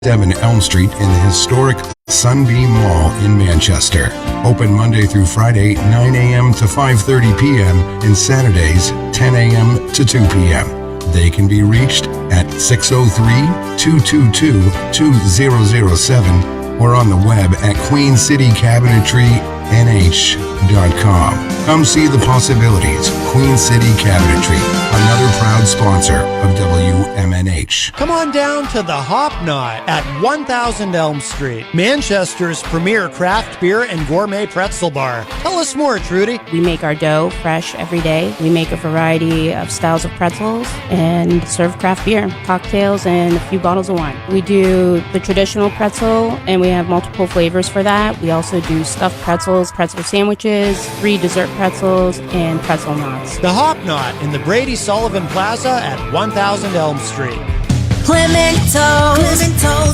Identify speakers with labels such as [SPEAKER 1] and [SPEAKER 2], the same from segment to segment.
[SPEAKER 1] 7 Elm Street in the historic Sunbeam Mall in Manchester. Open Monday through Friday, 9 a.m. to 5:30 p.m. and Saturdays, 10 a.m. to 2 p.m. They can be reached at 603-222-2007 or on the web at queencitycabinetrynh.com. Come see the possibilities. Queen City Cabinetry, another proud sponsor of WMNH.
[SPEAKER 2] Come on down to the Hop Knot at 1000 Elm Street, Manchester's premier craft beer and gourmet pretzel bar. Tell us more, Trudy.
[SPEAKER 3] We make our dough fresh every day. We make a variety of styles of pretzels and serve craft beer, cocktails, and a few bottles of wine. We do the traditional pretzel, and we have multiple flavors for that. We also do stuffed pretzels, pretzel sandwiches, 3 dessert pretzels, and pretzel knots.
[SPEAKER 2] The Hop Knot in the Brady Sullivan Plaza at 1000 Elm Street.
[SPEAKER 4] Clemento's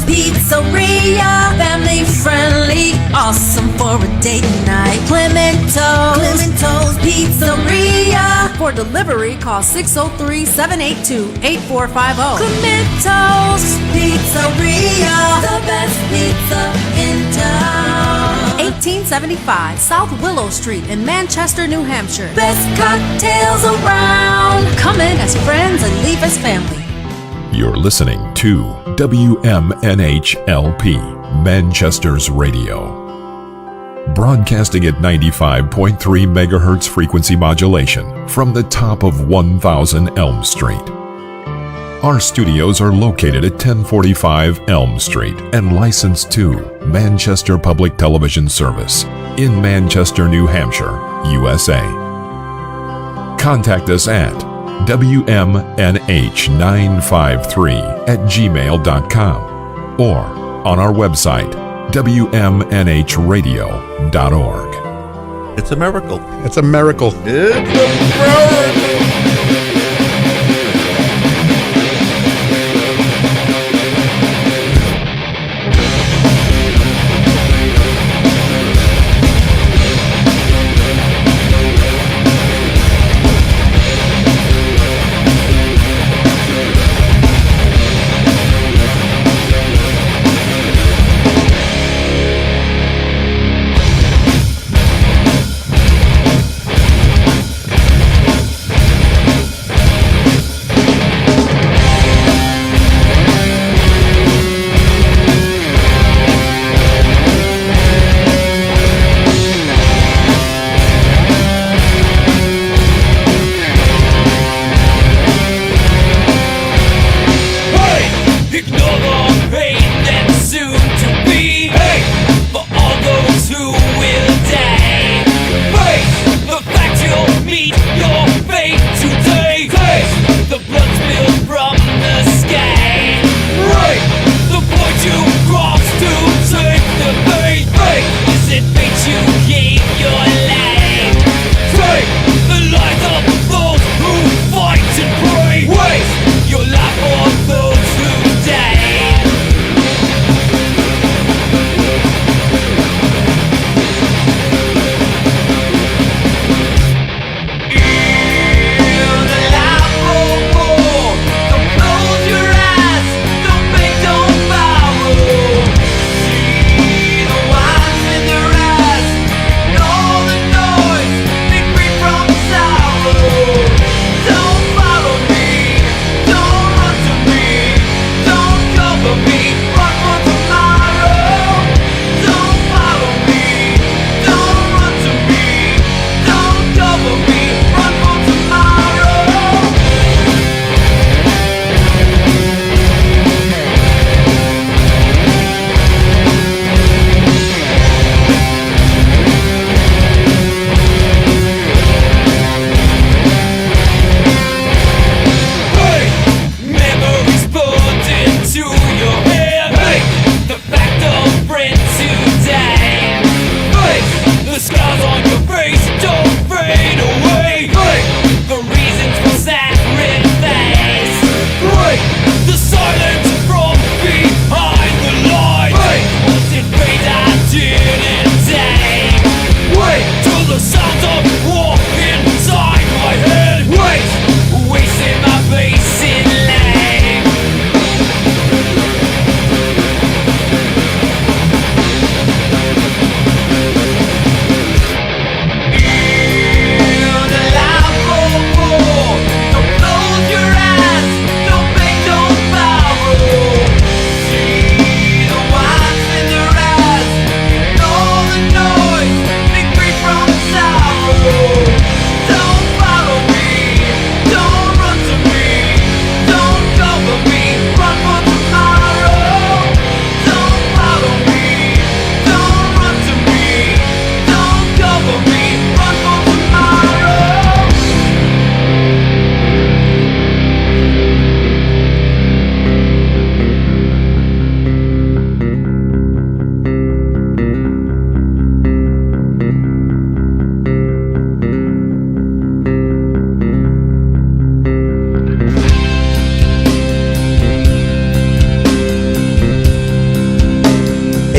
[SPEAKER 4] Pizzeria, family friendly, awesome for a date night. Clemento's Pizzeria. For delivery, call 603-782-8450. Clemento's Pizzeria, the best pizza in town. 1875 South Willow Street in Manchester, New Hampshire. Best cocktails around. Come in as friends and leave as family.
[SPEAKER 5] You're listening to WMNH-LP, Manchester's Radio. Broadcasting at 95.3 megahertz frequency modulation from the top of 1000 Elm Street. Our studios are located at 1045 Elm Street and licensed to Manchester Public Television Service in Manchester, New Hampshire, USA. Contact us at WMNH953@gmail.com or on our website, WMNHradio.org.
[SPEAKER 6] It's a miracle.
[SPEAKER 7] It's a miracle.
[SPEAKER 6] It's a miracle.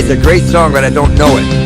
[SPEAKER 7] It's a great song, but I don't know it.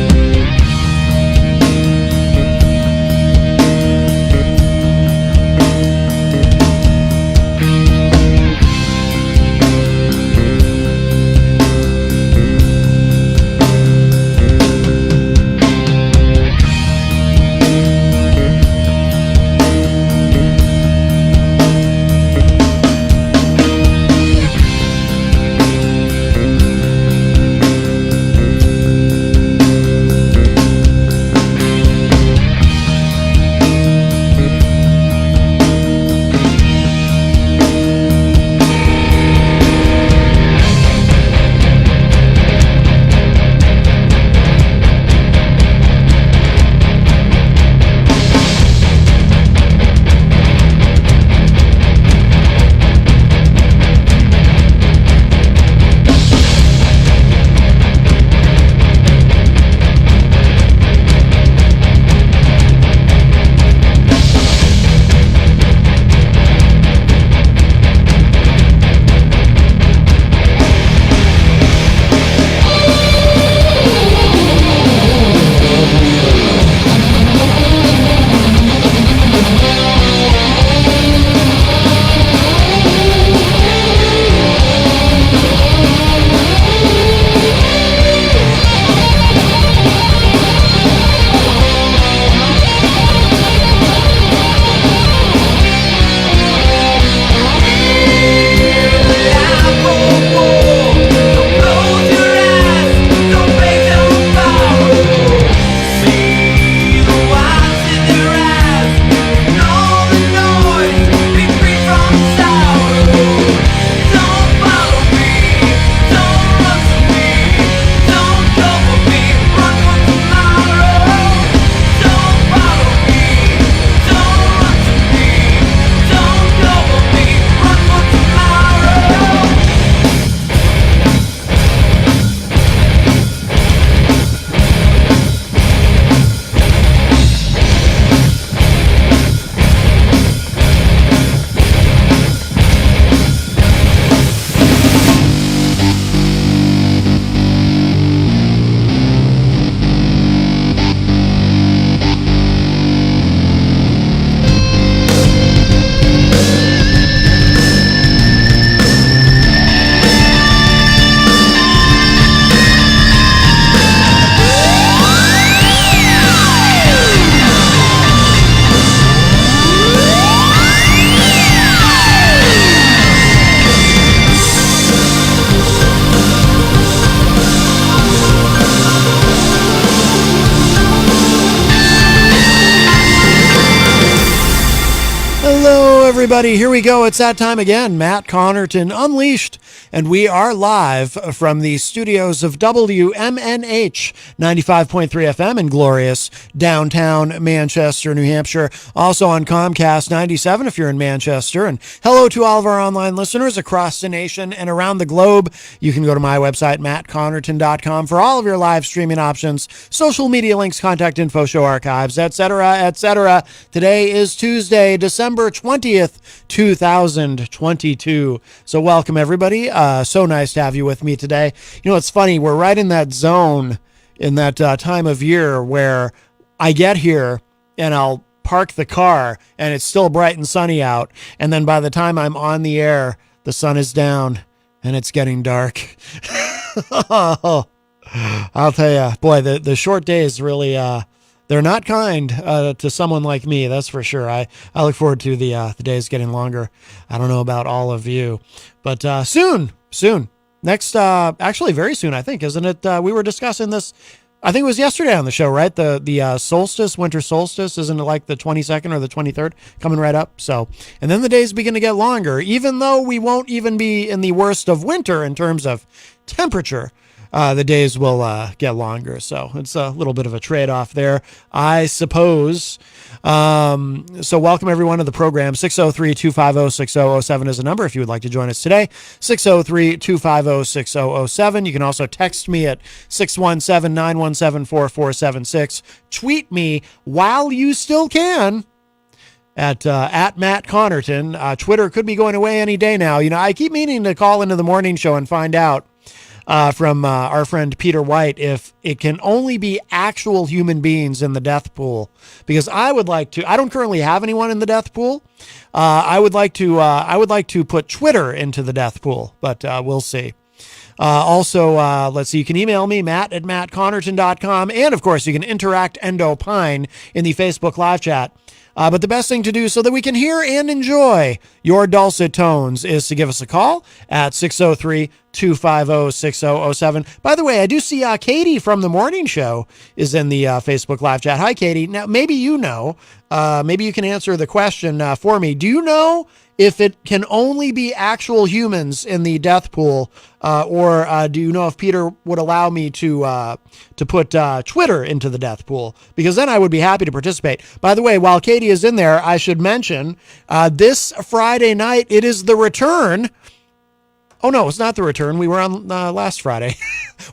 [SPEAKER 2] Everybody, here we go. It's that time again. Matt Connarton Unleashed, and we are live from the studios of WMNH 95.3 FM in glorious downtown Manchester, New Hampshire. Also on Comcast 97 if you're in Manchester. And hello to all of our online listeners across the nation and around the globe. You can go to my website, mattconnerton.com, for all of your live streaming options, social media links, contact info, show archives, etc., etc. Today is Tuesday, December 20th, 2022. So welcome, everybody. So nice to have you with me today. You know, it's funny. We're right in that zone, in that time of year where I get here and I'll park the car and it's still bright and sunny out. And then by the time I'm on the air, the sun is down and it's getting dark. I'll tell you, boy, the short days really, they're not kind to someone like me, that's for sure. I look forward to the days getting longer. I don't know about all of you, but soon. Next, actually very soon, I think, isn't it? We were discussing this, I think it was yesterday on the show, right? The solstice, winter solstice, isn't it like the 22nd or the 23rd coming right up? So, and then the days begin to get longer, even though we won't even be in the worst of winter in terms of temperature. The days will get longer. So it's a little bit of a trade-off there, I suppose. So welcome everyone to the program. 603-250-6007 is the number if you would like to join us today. 603-250-6007. You can also text me at 617-917-4476. Tweet me while you still can at Matt Connarton. Twitter could be going away any day now. You know, I keep meaning to call into the morning show and find out from our friend Peter White if it can only be actual human beings in the death pool, because I would like to. I don't currently have anyone in the death pool. I would like to put Twitter into the death pool, but we'll see. Also, let's see, you can email me, matt@mattconnerton.com. And of course, you can interact and opine in the Facebook live chat. But the best thing to do so that we can hear and enjoy your dulcet tones is to give us a call at 603-250-6007. By the way, I do see Katie from the morning show is in the Facebook live chat. Hi, Katie. Now, maybe you know, maybe you can answer the question for me. Do you know if it can only be actual humans in the death pool, or do you know if Peter would allow me to put Twitter into the death pool? Because then I would be happy to participate. By the way, while Katie is in there, I should mention this Friday night, it is the return. Oh, no, it's not the return. We were on last Friday.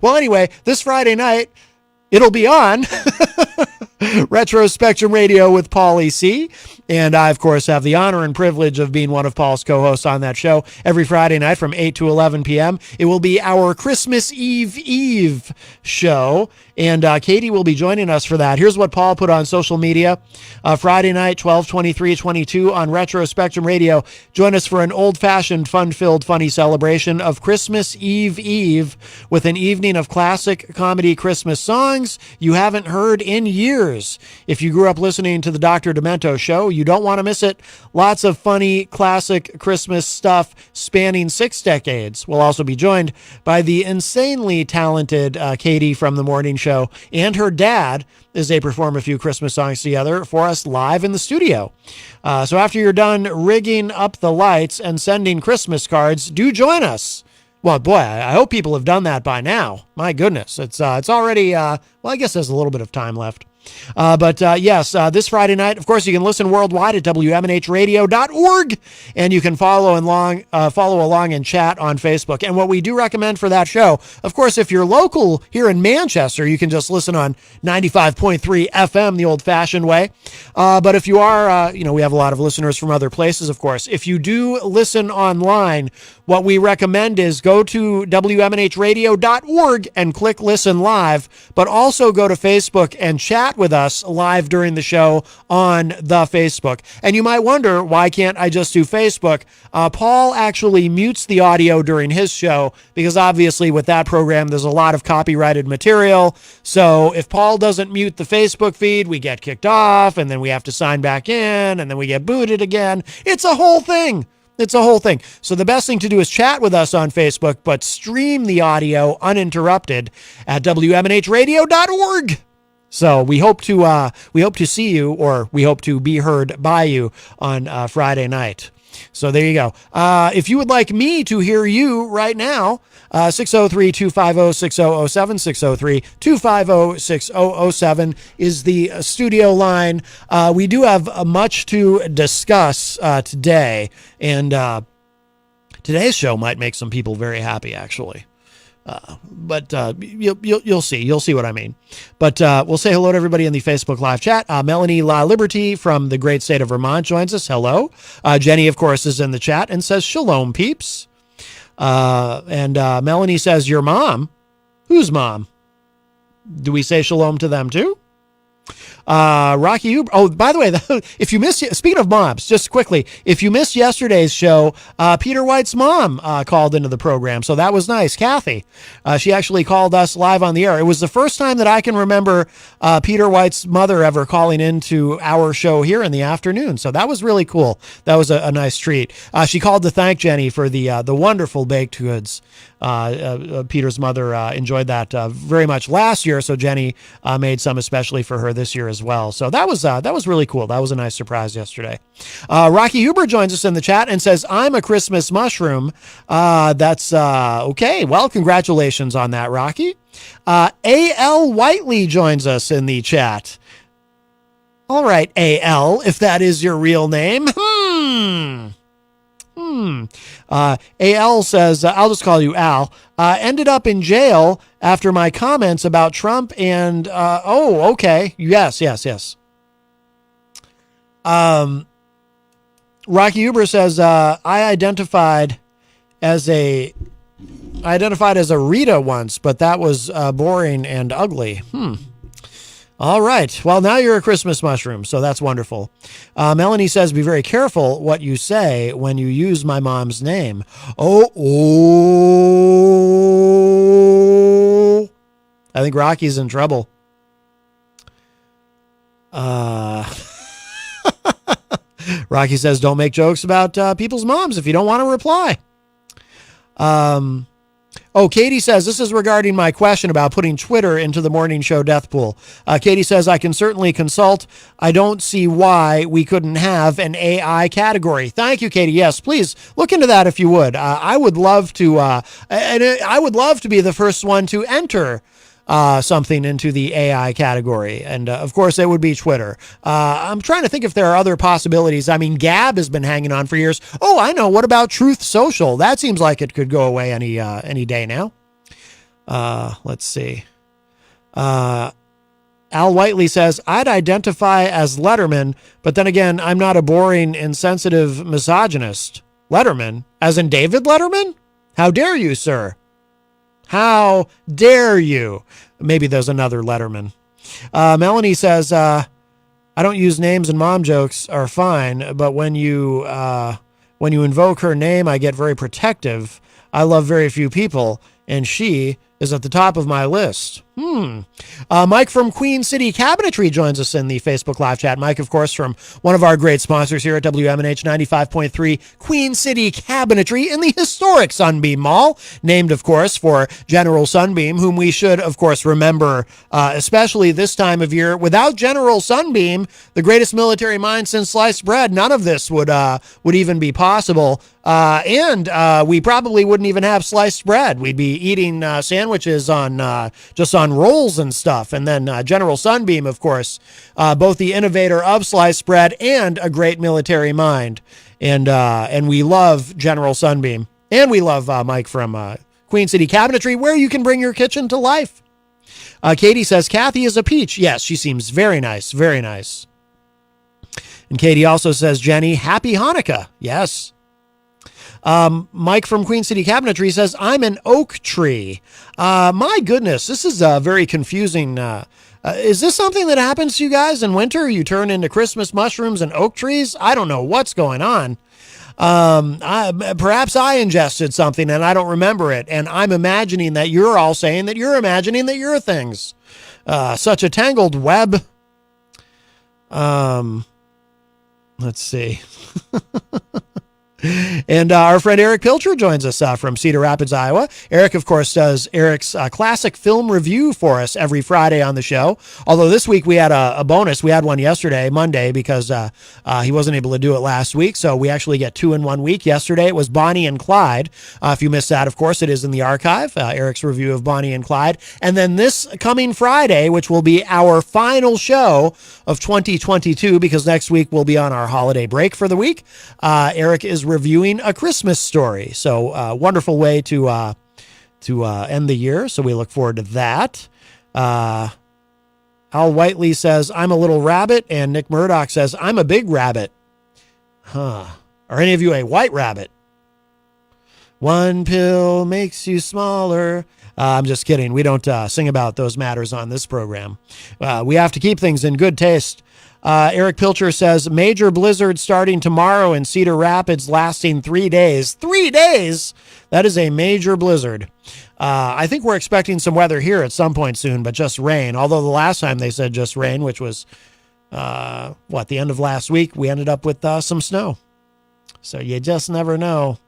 [SPEAKER 2] Well, anyway, this Friday night, it'll be on Retro Spectrum Radio with Paulie C. And I, of course, have the honor and privilege of being one of Paul's co-hosts on that show every Friday night from 8 to 11 p.m. It will be our Christmas Eve show, and Katie will be joining us for that. Here's what Paul put on social media. Friday night, 12/23/22 on Retro Spectrum Radio. Join us for an old-fashioned, fun-filled, funny celebration of Christmas Eve with an evening of classic comedy Christmas songs you haven't heard in years. If you grew up listening to the Dr. Demento show, you don't want to miss it. Lots of funny, classic Christmas stuff spanning 6 decades. We'll also be joined by the insanely talented Katie from the morning show and her dad as they perform a few Christmas songs together for us live in the studio. So after you're done rigging up the lights and sending Christmas cards, do join us. Well, boy, I hope people have done that by now. My goodness, it's already, well, I guess there's a little bit of time left. But yes, this Friday night, of course, you can listen worldwide at WMNHradio.org, and you can follow along and chat on Facebook. And what we do recommend for that show, of course, if you're local here in Manchester, you can just listen on 95.3 FM the old-fashioned way. But if you are, we have a lot of listeners from other places, of course. If you do listen online, what we recommend is go to WMNHradio.org and click Listen Live, but also go to Facebook and chat with us live during the show on the Facebook. And you might wonder, why can't I just do Facebook? Paul actually mutes the audio during his show because obviously with that program, there's a lot of copyrighted material. So if Paul doesn't mute the Facebook feed, we get kicked off and then we have to sign back in and then we get booted again. It's a whole thing. It's a whole thing. So the best thing to do is chat with us on Facebook, but stream the audio uninterrupted at WMNHradio.org. So we hope to see you, or we hope to be heard by you on Friday night. So there you go. If you would like me to hear you right now, 603-250-6007, 603-250-6007 is the studio line. We do have much to discuss today, and today's show might make some people very happy, actually. But you'll see. You'll see what I mean. But we'll say hello to everybody in the Facebook live chat. Melanie La Liberty from the great state of Vermont joins us. Hello. Jenny, of course, is in the chat and says, Shalom, peeps. And Melanie says, your mom? Whose mom? Do we say shalom to them too? Rocky Uber. Oh, by the way, if you missed, speaking of moms, just quickly, if you missed yesterday's show, Peter White's mom called into the program, so that was nice. Kathy, she actually called us live on the air. It was the first time that I can remember Peter White's mother ever calling into our show here in the afternoon, so that was really cool. That was a nice treat. She called to thank Jenny for the wonderful baked goods. Peter's mother enjoyed that very much last year, so Jenny made some especially for her this year as well. So that was really cool. That was a nice surprise yesterday. Rocky Huber joins us in the chat and says, I'm a Christmas mushroom. That's okay. Well, congratulations on that, Rocky. A.L. Whiteley joins us in the chat. All right, A.L., if that is your real name. A.L. says, I'll just call you Al, ended up in jail after my comments about Trump and, oh, okay. Yes. Rocky Uber says, I identified as a identified as a Rita once, but that was boring and ugly. All right. Well, now you're a Christmas mushroom, so that's wonderful. Melanie says, be very careful what you say when you use my mom's name. Oh. I think Rocky's in trouble. Rocky says, don't make jokes about people's moms if you don't want to reply. Katie says, this is regarding my question about putting Twitter into the morning show death pool. Katie says, I can certainly consult. I don't see why we couldn't have an AI category. Thank you, Katie. Yes, please look into that if you would. I would love to, I would love to be the first one to enter something into the AI category. And of course, it would be Twitter. I'm trying to think if there are other possibilities. I mean, Gab has been hanging on for years. Oh, I know. What about Truth Social? That seems like it could go away any day now. Let's see. Al Whiteley says, I'd identify as Letterman, but then again, I'm not a boring, insensitive misogynist. Letterman? As in David Letterman? How dare you, sir? How dare you? Maybe there's another Letterman. Melanie says, I don't use names and mom jokes are fine, but when you invoke her name, I get very protective. I love very few people, and she is at the top of my list. Mike from Queen City Cabinetry joins us in the Facebook Live chat. Mike, of course, from one of our great sponsors here at WMNH 95.3, Queen City Cabinetry in the historic Sunbeam Mall, named, of course, for General Sunbeam, whom we should, of course, remember, especially this time of year. Without General Sunbeam, the greatest military mind since sliced bread, none of this would even be possible. And we probably wouldn't even have sliced bread. We'd be eating sandwiches on just on rolls and stuff. And then General Sunbeam, of course, both the innovator of sliced bread and a great military mind. And we love General Sunbeam. And we love Mike from Queen City Cabinetry, where you can bring your kitchen to life. Katie says, Kathy is a peach. Yes, she seems very nice, very nice. And Katie also says, Jenny, happy Hanukkah. Yes. Mike from Queen City Cabinetry says, I'm an oak tree. My goodness, this is very confusing. Is this something that happens to you guys in winter? You turn into Christmas mushrooms and oak trees? I don't know what's going on. Perhaps I ingested something and I don't remember it. And I'm imagining that you're all saying that you're imagining that you're things. Such a tangled web. Let's see. And our friend Eric Pilcher joins us from Cedar Rapids, Iowa. Eric, of course, does Eric's classic film review for us every Friday on the show. Although this week we had a bonus. We had one yesterday, Monday, because he wasn't able to do it last week. So we actually get 2 in 1 week. Yesterday it was Bonnie and Clyde. If you missed that, of course, it is in the archive, Eric's review of Bonnie and Clyde. And then this coming Friday, which will be our final show of 2022, because next week we'll be on our holiday break for the week, Eric is reviewing A Christmas Story. So wonderful way to end the year. So we look forward to that. Al Whiteley says, I'm a little rabbit. And Nick Murdoch says, I'm a big rabbit. Are any of you a white rabbit? One pill makes you smaller. I'm just kidding. We don't sing about those matters on this program. We have to keep things in good taste. Eric Pilcher says, major blizzard starting tomorrow in Cedar Rapids, lasting 3 days. 3 days? That is a major blizzard. I think we're expecting some weather here at some point soon, but just rain. Although the last time they said just rain, which was, the end of last week, we ended up with some snow. So you just never know.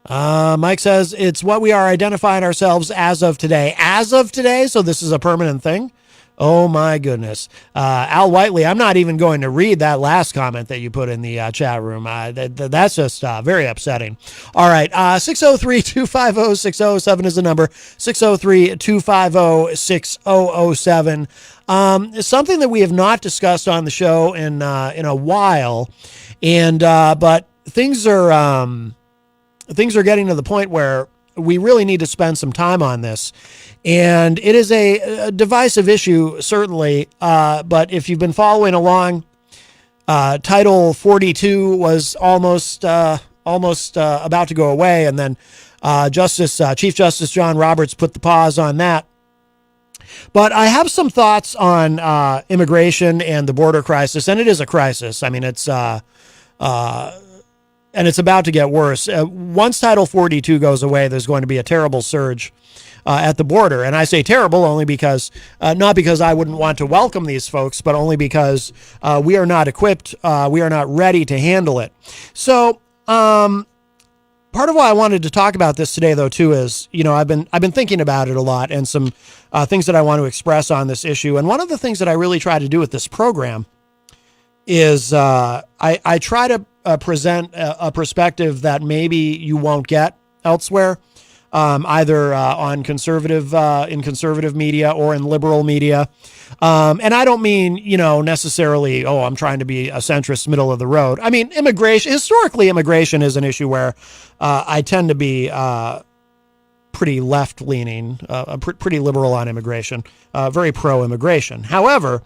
[SPEAKER 2] Mike says, it's what we are identifying ourselves as of today. As of today? So this is a permanent thing? Oh my goodness. Al Whiteley, I'm not even going to read that last comment that you put in the chat room. That's just very upsetting. All right. 603-250-6007 is the number. 603-250-6007. Something that we have not discussed on the show in a while. And, but things are getting to the point where we really need to spend some time on this. And it is a divisive issue, certainly. But if you've been following along, Title 42 was almost almost about to go away, and then Chief Justice John Roberts put the pause on that. But I have some thoughts on immigration and the border crisis, and it is a crisis. I mean, it's and it's about to get worse. Once Title 42 goes away, there's going to be a terrible surge at the border. And I say terrible only because, not because I wouldn't want to welcome these folks, but only because we are not equipped, we are not ready to handle it. So, part of why I wanted to talk about this today, though, too, is, I've been thinking about it a lot, and some things that I want to express on this issue. And one of the things that I really try to do with this program is I try to present a perspective that maybe you won't get elsewhere, either on conservative in conservative media or in liberal media. And I don't mean, necessarily, I'm trying to be a centrist, middle of the road. I mean, historically, immigration is an issue where I tend to be pretty left-leaning, pretty liberal on immigration, very pro-immigration. However,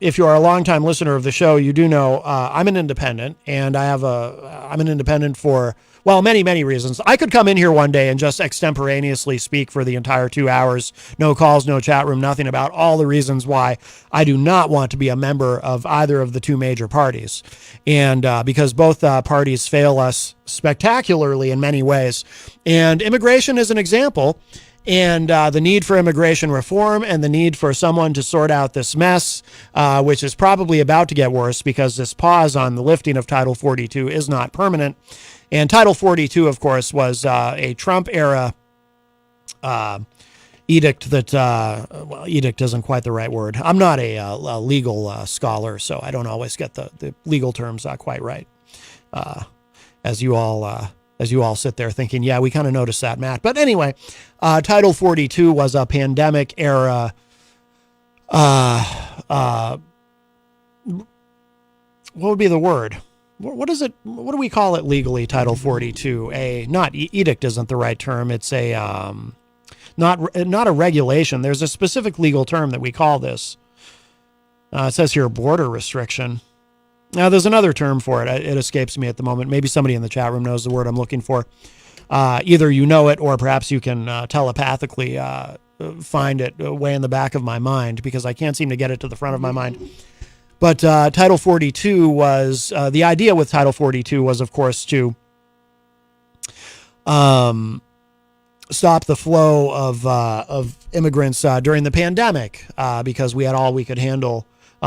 [SPEAKER 2] if you are a longtime listener of the show, you do know I'm an independent, and I'm an independent for, many, many reasons. I could come in here one day and just extemporaneously speak for the entire 2 hours, no calls, no chat room, nothing, about all the reasons why I do not want to be a member of either of the two major parties. And because both parties fail us spectacularly in many ways. And immigration is an example. And the need for immigration reform and the need for someone to sort out this mess, which is probably about to get worse because this pause on the lifting of Title 42 is not permanent. And Title 42, of course, was a Trump-era edict that, edict isn't quite the right word. I'm not a legal scholar, so I don't always get the legal terms quite right, as you all sit there thinking, yeah, we kind of noticed that, Matt. But anyway, Title 42 was a pandemic era. What would be the word? What is it? What do we call it legally? Title 42, not edict isn't the right term. It's a not a regulation. There's a specific legal term that we call this. It says here border restriction. Now, there's another term for it. It escapes me at the moment. Maybe somebody in the chat room knows the word I'm looking for. Either you know it, or perhaps you can telepathically find it way in the back of my mind, because I can't seem to get it to the front of my mind. But Title 42 was, the idea with Title 42 was, of course, to stop the flow of immigrants during the pandemic, because we had all we could handle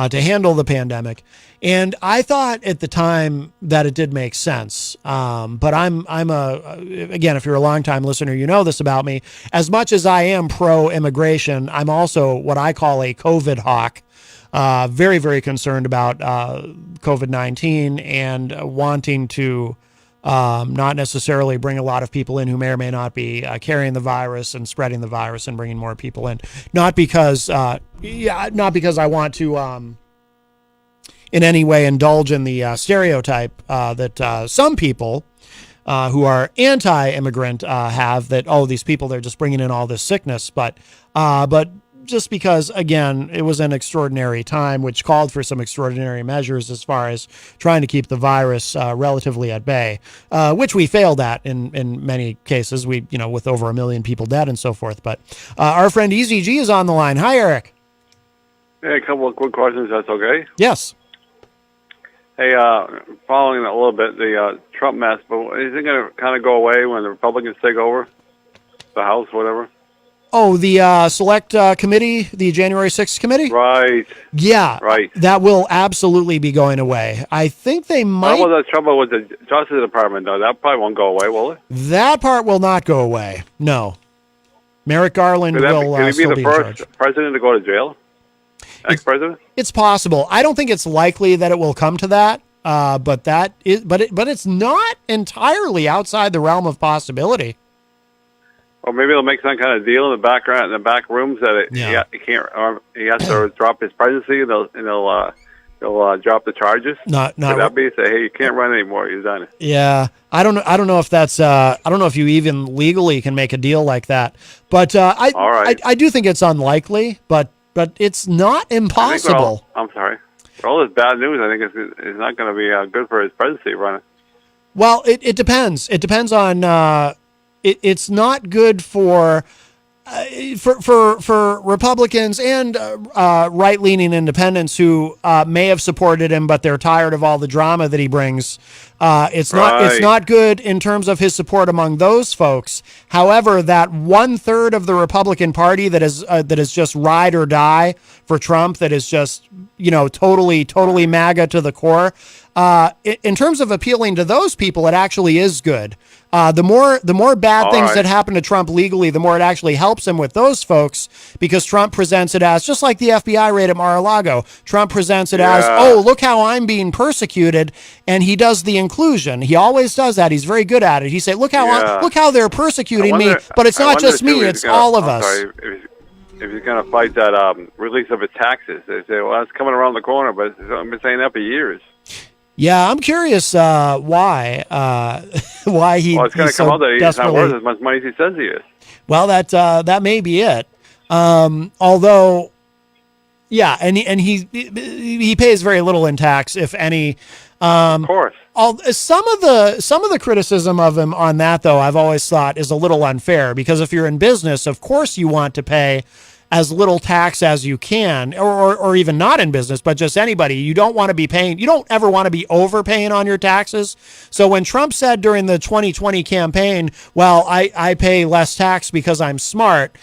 [SPEAKER 2] to handle the pandemic. And I thought at the time that it did make sense. But I'm again, if you're a longtime listener, you know this about me. As much as I am pro-immigration, I'm also what I call a COVID hawk. Very, very concerned about COVID-19 and wanting to not necessarily bring a lot of people in who may or may not be carrying the virus and spreading the virus and bringing more people in. Not because I want to in any way indulge in the stereotype that some people who are anti-immigrant have, that, these people, they're just bringing in all this sickness. But just because, again, it was an extraordinary time, which called for some extraordinary measures as far as trying to keep the virus relatively at bay, which we failed at in many cases, with over 1 million people dead and so forth. But our friend Eazy-G is on the line. Hi, Eric.
[SPEAKER 8] Hey, a couple of quick questions, if that's okay?
[SPEAKER 2] Yes.
[SPEAKER 8] Hey, following that a little bit, the Trump mess, but is it going to kind of go away when the Republicans take over the House, whatever?
[SPEAKER 2] Oh, the select committee, the January 6th committee?
[SPEAKER 8] Right.
[SPEAKER 2] Yeah.
[SPEAKER 8] Right.
[SPEAKER 2] That will absolutely be going away. I think they might.
[SPEAKER 8] What was the trouble with the Justice Department, though? That probably won't go away, will it?
[SPEAKER 2] That part will not go away. No. Merrick Garland will still be in charge.
[SPEAKER 8] Could he be the first president to go to jail? Ex-president?
[SPEAKER 2] It's possible. I don't think it's likely that it will come to that, but it's not entirely outside the realm of possibility.
[SPEAKER 8] Or maybe they'll make some kind of deal in the background, in the back rooms, that he has to drop his presidency, and they'll drop the charges.
[SPEAKER 2] Could
[SPEAKER 8] that be say, hey, you can't run anymore, you've done it.
[SPEAKER 2] Yeah, I don't know if that's I don't know if you even legally can make a deal like that. But I do think it's unlikely, but it's not impossible.
[SPEAKER 8] I'm sorry. For all this bad news, I think it's not going to be good for his presidency running.
[SPEAKER 2] Well, it depends. It depends on. It's not good for Republicans and right-leaning independents who may have supported him, but they're tired of all the drama that he brings. It's not good in terms of his support among those folks. However, that 1/3 of the Republican Party that is just ride or die for Trump, that is just totally MAGA to the core. In terms of appealing to those people, it actually is good. The more bad things that happen to Trump legally, the more it actually helps him with those folks, because Trump presents it as, just like the FBI raid at Mar-a-Lago, Trump presents it as, oh, look how I'm being persecuted, and he does the inclusion. He always does that. He's very good at it. He say, look how they're persecuting me, but it's not just me, it's all of us.
[SPEAKER 8] If he's going to fight that release of his taxes, they say, well, it's coming around the corner, but I've been saying that for years.
[SPEAKER 2] Yeah, I'm curious why he.
[SPEAKER 8] Well, it's going to come out that he's not worth as much money as he says he is.
[SPEAKER 2] Well, that may be it. Although, yeah, and he pays very little in tax, if any.
[SPEAKER 8] Of course.
[SPEAKER 2] Some of the criticism of him on that, though, I've always thought is a little unfair, because if you're in business, of course you want to pay as little tax as you can, or even not in business, but just anybody. You don't want to be paying, you don't ever want to be overpaying on your taxes. So when Trump said during the 2020 campaign, well, I pay less tax because I'm smart,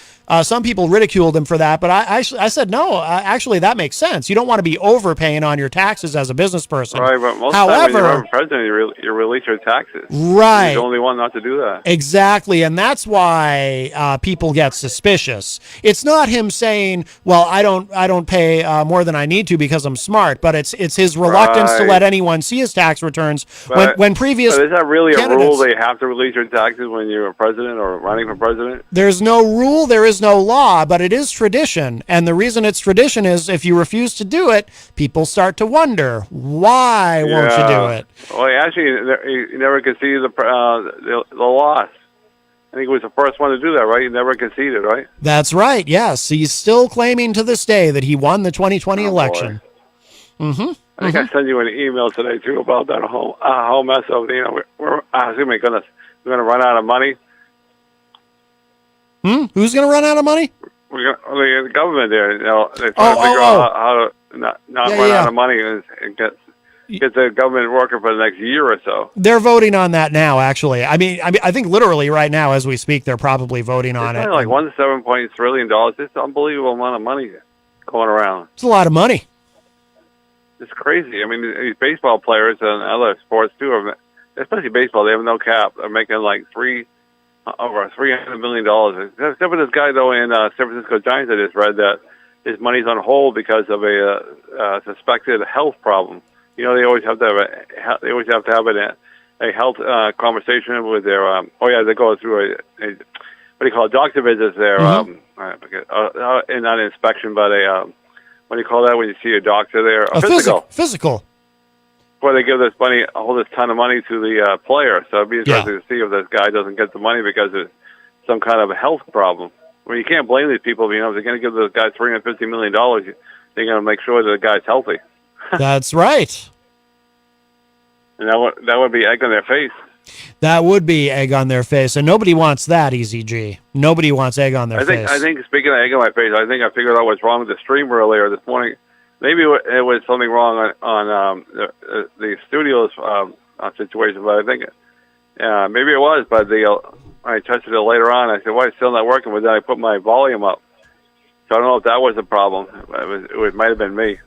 [SPEAKER 2] some people ridiculed him for that, but I said, no, actually that makes sense. You don't want to be overpaying on your taxes as a business person.
[SPEAKER 8] Right, but most of the time when you're president, you release your taxes.
[SPEAKER 2] Right.
[SPEAKER 8] You're the only one not to do that.
[SPEAKER 2] Exactly, and that's why people get suspicious. It's not him saying, well, I don't pay more than I need to because I'm smart, but it's his reluctance to let anyone see his tax returns. When previous
[SPEAKER 8] is that really a rule? They have to release your taxes when you're a president or running for president?
[SPEAKER 2] There's no rule, there is no law, but it is tradition. And the reason it's tradition is if you refuse to do it, people start to wonder, why won't you do it?
[SPEAKER 8] Well, he never conceded the loss. I think he was the first one to do that, right? He never conceded, right?
[SPEAKER 2] That's right, yes. He's still claiming to this day that he won the 2020 election. Mm-hmm.
[SPEAKER 8] I think I sent you an email today, too, about that whole mess of, we're going to run out of money.
[SPEAKER 2] Who's going to run out of money?
[SPEAKER 8] The government there. They're trying to figure out how to not run out of money and get the government working for the next year or so.
[SPEAKER 2] They're voting on that now, actually. I mean, I think literally right now as we speak, they're probably voting on it.
[SPEAKER 8] Like $1.7 trillion. It's an unbelievable amount of money going around.
[SPEAKER 2] It's a lot of money.
[SPEAKER 8] It's crazy. I mean, these baseball players and other sports too, especially baseball, they have no cap. They're making like over $300 million. Except for this guy, though, in San Francisco Giants, I just read that his money's on hold because of a suspected health problem. They always have to have a health conversation with their. They go through a what do you call it, doctor visits there. And not an inspection, but what do you call that when you see a doctor there?
[SPEAKER 2] A physical.
[SPEAKER 8] Where they give all this ton of money to the player. So it'd be interesting to see if this guy doesn't get the money because of some kind of a health problem. Well, you can't blame these people. If they're going to give this guy $350 million, they're going to make sure that the guy's healthy.
[SPEAKER 2] That's right.
[SPEAKER 8] And that would be egg on their face.
[SPEAKER 2] That would be egg on their face, and nobody wants that, Eazy-G. Nobody wants egg on their face.
[SPEAKER 8] I think, speaking of egg on my face, I think I figured out what's wrong with the stream earlier this morning. Maybe it was something wrong on the studio's situation, but I think maybe it was. But I tested it later on. I said, "Why it's still not working?" But then I put my volume up, so I don't know if that was a problem. It might have been me.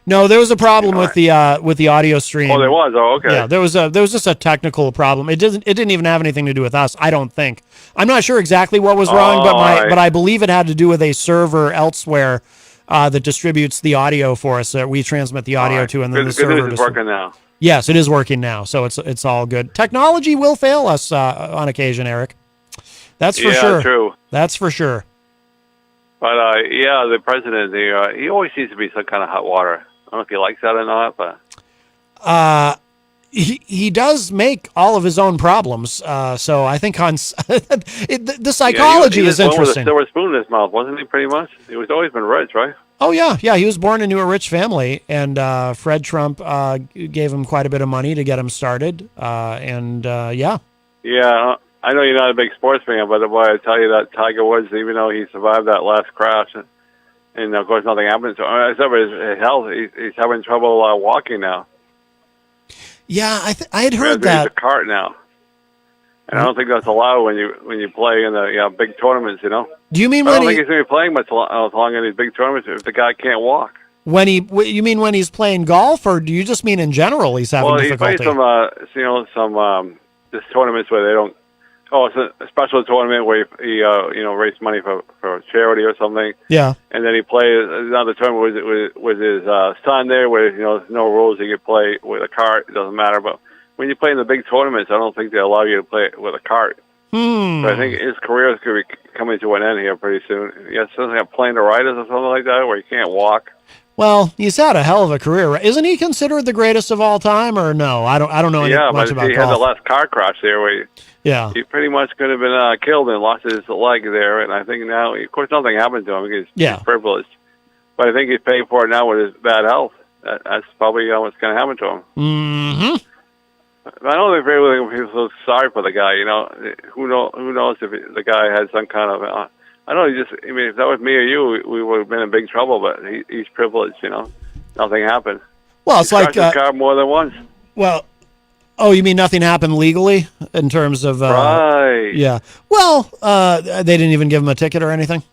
[SPEAKER 2] No, there was a problem with the audio stream.
[SPEAKER 8] Oh, there was. Oh, okay.
[SPEAKER 2] Yeah, there was just a technical problem. It didn't even have anything to do with us, I don't think. I'm not sure exactly what was wrong, but I believe it had to do with a server elsewhere that distributes the audio for us that we transmit the audio to, and then the server
[SPEAKER 8] is working now.
[SPEAKER 2] Yes, it is working now, so it's all good. Technology will fail us on occasion, Eric. That's for sure.
[SPEAKER 8] True.
[SPEAKER 2] That's for sure.
[SPEAKER 8] But the president, he always seems to be some kind of hot water. I don't know if he likes that or not, but
[SPEAKER 2] he does make all of his own problems. So I think the psychology
[SPEAKER 8] he
[SPEAKER 2] is
[SPEAKER 8] was born with a
[SPEAKER 2] interesting.
[SPEAKER 8] silver spoon in his mouth, wasn't he? Pretty much. He was always been rich, right?
[SPEAKER 2] Oh yeah. He was born into a rich family, and Fred Trump gave him quite a bit of money to get him started. Yeah.
[SPEAKER 8] Yeah, I know you're not a big sports fan, but boy, I tell you that Tiger Woods, even though he survived that last crash, and of course nothing happened to him, except for his health, he's having trouble walking now.
[SPEAKER 2] Yeah, I had heard that.
[SPEAKER 8] He's a cart now, and I don't think that's allowed when you play in the big tournaments.
[SPEAKER 2] Do you mean
[SPEAKER 8] I
[SPEAKER 2] when
[SPEAKER 8] don't think he's going to be playing much long in these big tournaments if the guy can't walk.
[SPEAKER 2] you mean when he's playing golf, or do you just mean in general he's having difficulty?
[SPEAKER 8] He played some this tournaments where they don't. Oh, it's a special tournament where he raised money for charity or something.
[SPEAKER 2] Yeah.
[SPEAKER 8] And then he played another tournament with his son there, where there's no rules. He could play with a cart. It doesn't matter. But when you play in the big tournaments, I don't think they allow you to play with a cart. So I think his career is going to be coming to an end here pretty soon. He has something like playing the riders or something like that, where he can't walk.
[SPEAKER 2] Well, he's had a hell of a career, right? Isn't he considered the greatest of all time, or no? I don't know much about golf.
[SPEAKER 8] Yeah, but he had the last car crash there where
[SPEAKER 2] he
[SPEAKER 8] pretty much could have been killed and lost his leg there. And I think now, of course, nothing happened to him because he's privileged. But I think he's paying for it now with his bad health. That's probably what's going to happen to him.
[SPEAKER 2] Mm-hmm.
[SPEAKER 8] I don't think really people feel sorry for the guy. Who knows if the guy had some kind of. I don't know. If that was me or you, we would have been in big trouble. But he's privileged. Nothing happened.
[SPEAKER 2] Well, it's like
[SPEAKER 8] his car more than once.
[SPEAKER 2] Well, oh, you mean nothing happened legally in terms of?
[SPEAKER 8] Right.
[SPEAKER 2] Yeah. Well, they didn't even give him a ticket or anything.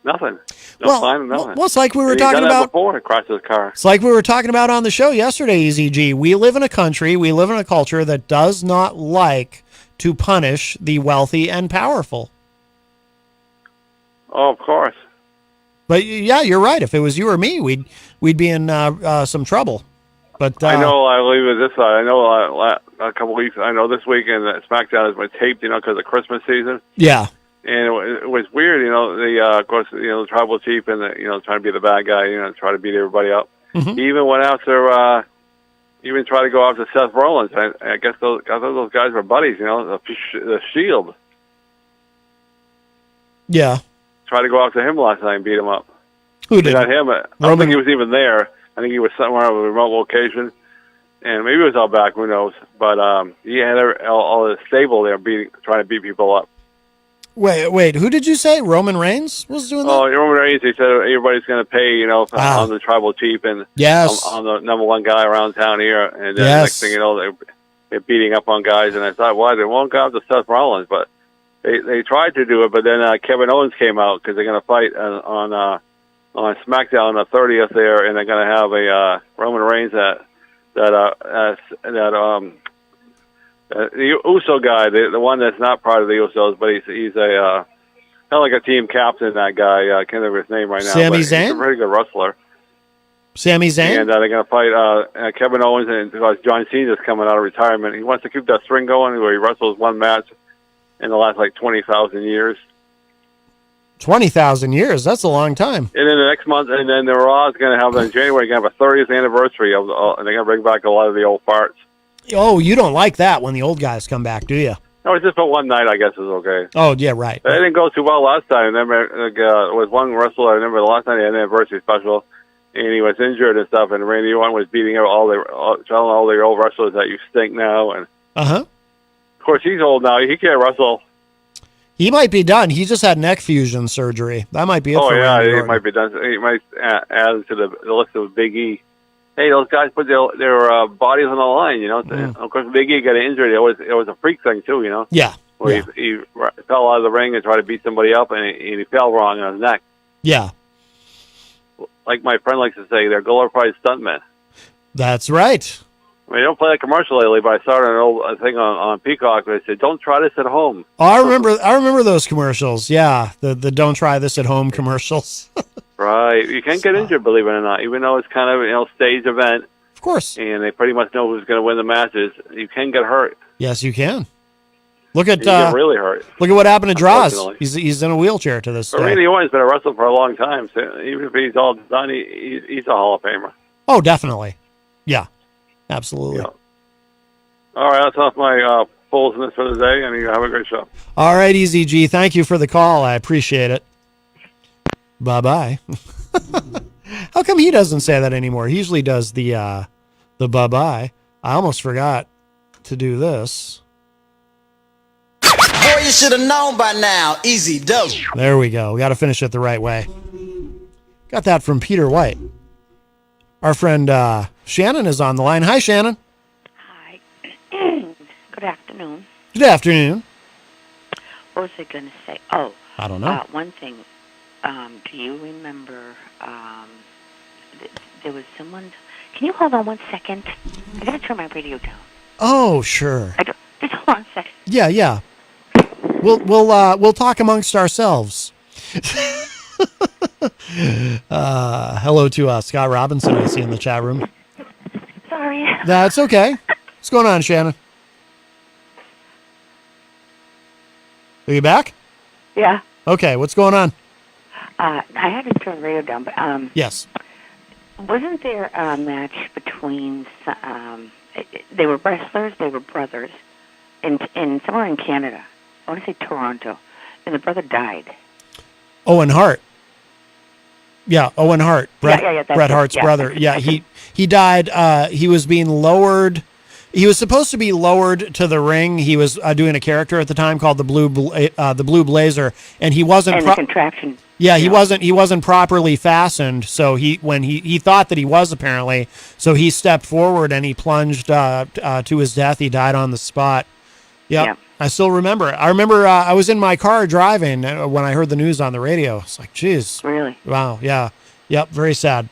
[SPEAKER 8] Nothing. No fine, nothing.
[SPEAKER 2] Well, it's like we were
[SPEAKER 8] He's
[SPEAKER 2] talking
[SPEAKER 8] done that
[SPEAKER 2] about
[SPEAKER 8] before. He crashed his car.
[SPEAKER 2] It's like we were talking about on the show yesterday, Eazy-G. We live in a country, we live in a culture that does not like to punish the wealthy and powerful.
[SPEAKER 8] Oh, of course.
[SPEAKER 2] But yeah, you're right. If it was you or me, we'd be in some trouble. But
[SPEAKER 8] I know. I leave it this side. I know a couple weeks. I know this weekend that SmackDown has been taped, because of Christmas season.
[SPEAKER 2] Yeah.
[SPEAKER 8] And it was weird, of course, the tribal chief and trying to be the bad guy, try to beat everybody up.
[SPEAKER 2] Mm-hmm.
[SPEAKER 8] He even went after, even tried to go after Seth Rollins. I guess those guys were buddies, the Shield.
[SPEAKER 2] Yeah.
[SPEAKER 8] Tried to go after him last night and beat him up.
[SPEAKER 2] Who did?
[SPEAKER 8] Not him. I don't think he was even there. I think he was somewhere on a remote location. And maybe it was out back, who knows. But he had all his stable there trying to beat people up.
[SPEAKER 2] Wait, who did you say? Roman Reigns was doing that?
[SPEAKER 8] Oh, Roman Reigns, he said everybody's going to pay, on the tribal chief and on the number one guy around town here. And then the next thing you know, they're beating up on guys. And I thought, well, they won't go after Seth Rollins. But they tried to do it, but then Kevin Owens came out because they're going to fight on SmackDown on the 30th there, and they're going to have a Roman Reigns the Uso guy, the one that's not part of the Usos, but he's a kind of like a team captain. That guy, I can't remember his name right now.
[SPEAKER 2] Sami
[SPEAKER 8] Zayn. He's a pretty good wrestler.
[SPEAKER 2] Sami Zayn.
[SPEAKER 8] And they're going to fight Kevin Owens, and because John Cena's coming out of retirement, he wants to keep that string going where he wrestles one match in the last 20,000 years.
[SPEAKER 2] 20,000 years? That's a long time.
[SPEAKER 8] And then the next month, and then the Raw is going to have in January. Going to have a 30th anniversary and they're going to bring back a lot of the old parts.
[SPEAKER 2] Oh, you don't like that when the old guys come back, do you?
[SPEAKER 8] No, it's just for one night, I guess, is okay.
[SPEAKER 2] Oh, yeah, right.
[SPEAKER 8] It didn't go too well last time. I remember with one wrestler, I remember the last time they had an anniversary special, and he was injured and stuff, and Randy Orton was beating telling all the old wrestlers that you stink now. And of course, he's old now. He can't wrestle.
[SPEAKER 2] He might be done. He just had neck fusion surgery. That might be it for Randy Orton.
[SPEAKER 8] He might be done. He might add to the list of Big E. Hey, those guys put their bodies on the line, Of course, Big E got injured. It was a freak thing, too,
[SPEAKER 2] Yeah.
[SPEAKER 8] Where he fell out of the ring and tried to beat somebody up, and he fell wrong on his neck.
[SPEAKER 2] Yeah.
[SPEAKER 8] Like my friend likes to say, they're glorified stuntmen.
[SPEAKER 2] That's right.
[SPEAKER 8] I mean, they don't play that commercial lately, but I saw an old thing on Peacock where they said, "Don't try this at home."
[SPEAKER 2] Oh, I remember those commercials. Yeah, the "Don't try this at home" commercials.
[SPEAKER 8] Right. You can't get injured, believe it or not, even though it's kind of staged event.
[SPEAKER 2] Of course.
[SPEAKER 8] And they pretty much know who's going to win the matches. You can get hurt.
[SPEAKER 2] Yes, you can. Look at
[SPEAKER 8] you get really hurt.
[SPEAKER 2] Look at what happened to Droz. He's in a wheelchair to this day.
[SPEAKER 8] Randy Orton's been a wrestler for a long time, so even if he's all done, he's a Hall of Famer.
[SPEAKER 2] Oh, definitely. Yeah, absolutely.
[SPEAKER 8] All right, that's off my bullshit for the day, and you have a great show.
[SPEAKER 2] All right, Eazy-G, thank you for the call. I appreciate it. Bye-bye. How come he doesn't say that anymore? He usually does the bye-bye. I almost forgot to do this.
[SPEAKER 9] Boy, you should have known by now. Easy dope.
[SPEAKER 2] There we go. We got to finish it the right way. Got that from Peter White. Our friend Shannon is on the line. Hi, Shannon.
[SPEAKER 10] Hi. Good afternoon.
[SPEAKER 2] Good afternoon.
[SPEAKER 10] What was I going to say? Oh,
[SPEAKER 2] I don't know.
[SPEAKER 10] One thing. Do you remember there was someone... Can you hold on 1 second? I got to turn my radio down.
[SPEAKER 2] Oh, sure.
[SPEAKER 10] Just hold on a second.
[SPEAKER 2] Yeah. We'll talk amongst ourselves. Hello to Scott Robinson, I see in the chat room.
[SPEAKER 10] Sorry.
[SPEAKER 2] That's okay. What's going on, Shannon? Are you back?
[SPEAKER 10] Yeah.
[SPEAKER 2] Okay, what's going on?
[SPEAKER 10] I had to turn the radio down, but
[SPEAKER 2] yes.
[SPEAKER 10] Wasn't there a match between they were wrestlers, they were brothers, in somewhere in Canada. I want to say Toronto, and the brother died.
[SPEAKER 2] Owen Hart. Yeah, Owen Hart. Bret Hart's brother. Yeah, he died. He was being lowered. He was supposed to be lowered to the ring. He was doing a character at the time called the Blue Blazer, and he wasn't.
[SPEAKER 10] And the contraption.
[SPEAKER 2] Yeah, he wasn't properly fastened. So when he thought that he was apparently. So he stepped forward and he plunged to his death. He died on the spot. Yep. Yeah. I still remember. I was in my car driving when I heard the news on the radio. It's like, geez.
[SPEAKER 10] Really?
[SPEAKER 2] Wow. Yeah. Yep. Very sad.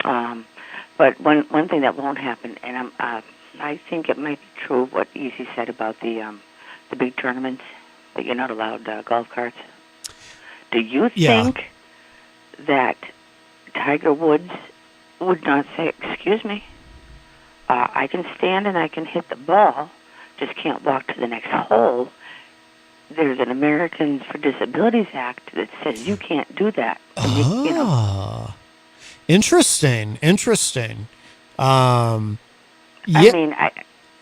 [SPEAKER 10] But one thing that won't happen, and I think it might be true what Easy said about the big tournaments that you're not allowed golf carts. Do you think that Tiger Woods would not say, "Excuse me, I can stand and I can hit the ball, just can't walk to the next hole"? There's an Americans for Disabilities Act that says you can't do that. And you know.
[SPEAKER 2] Interesting.
[SPEAKER 10] I mean,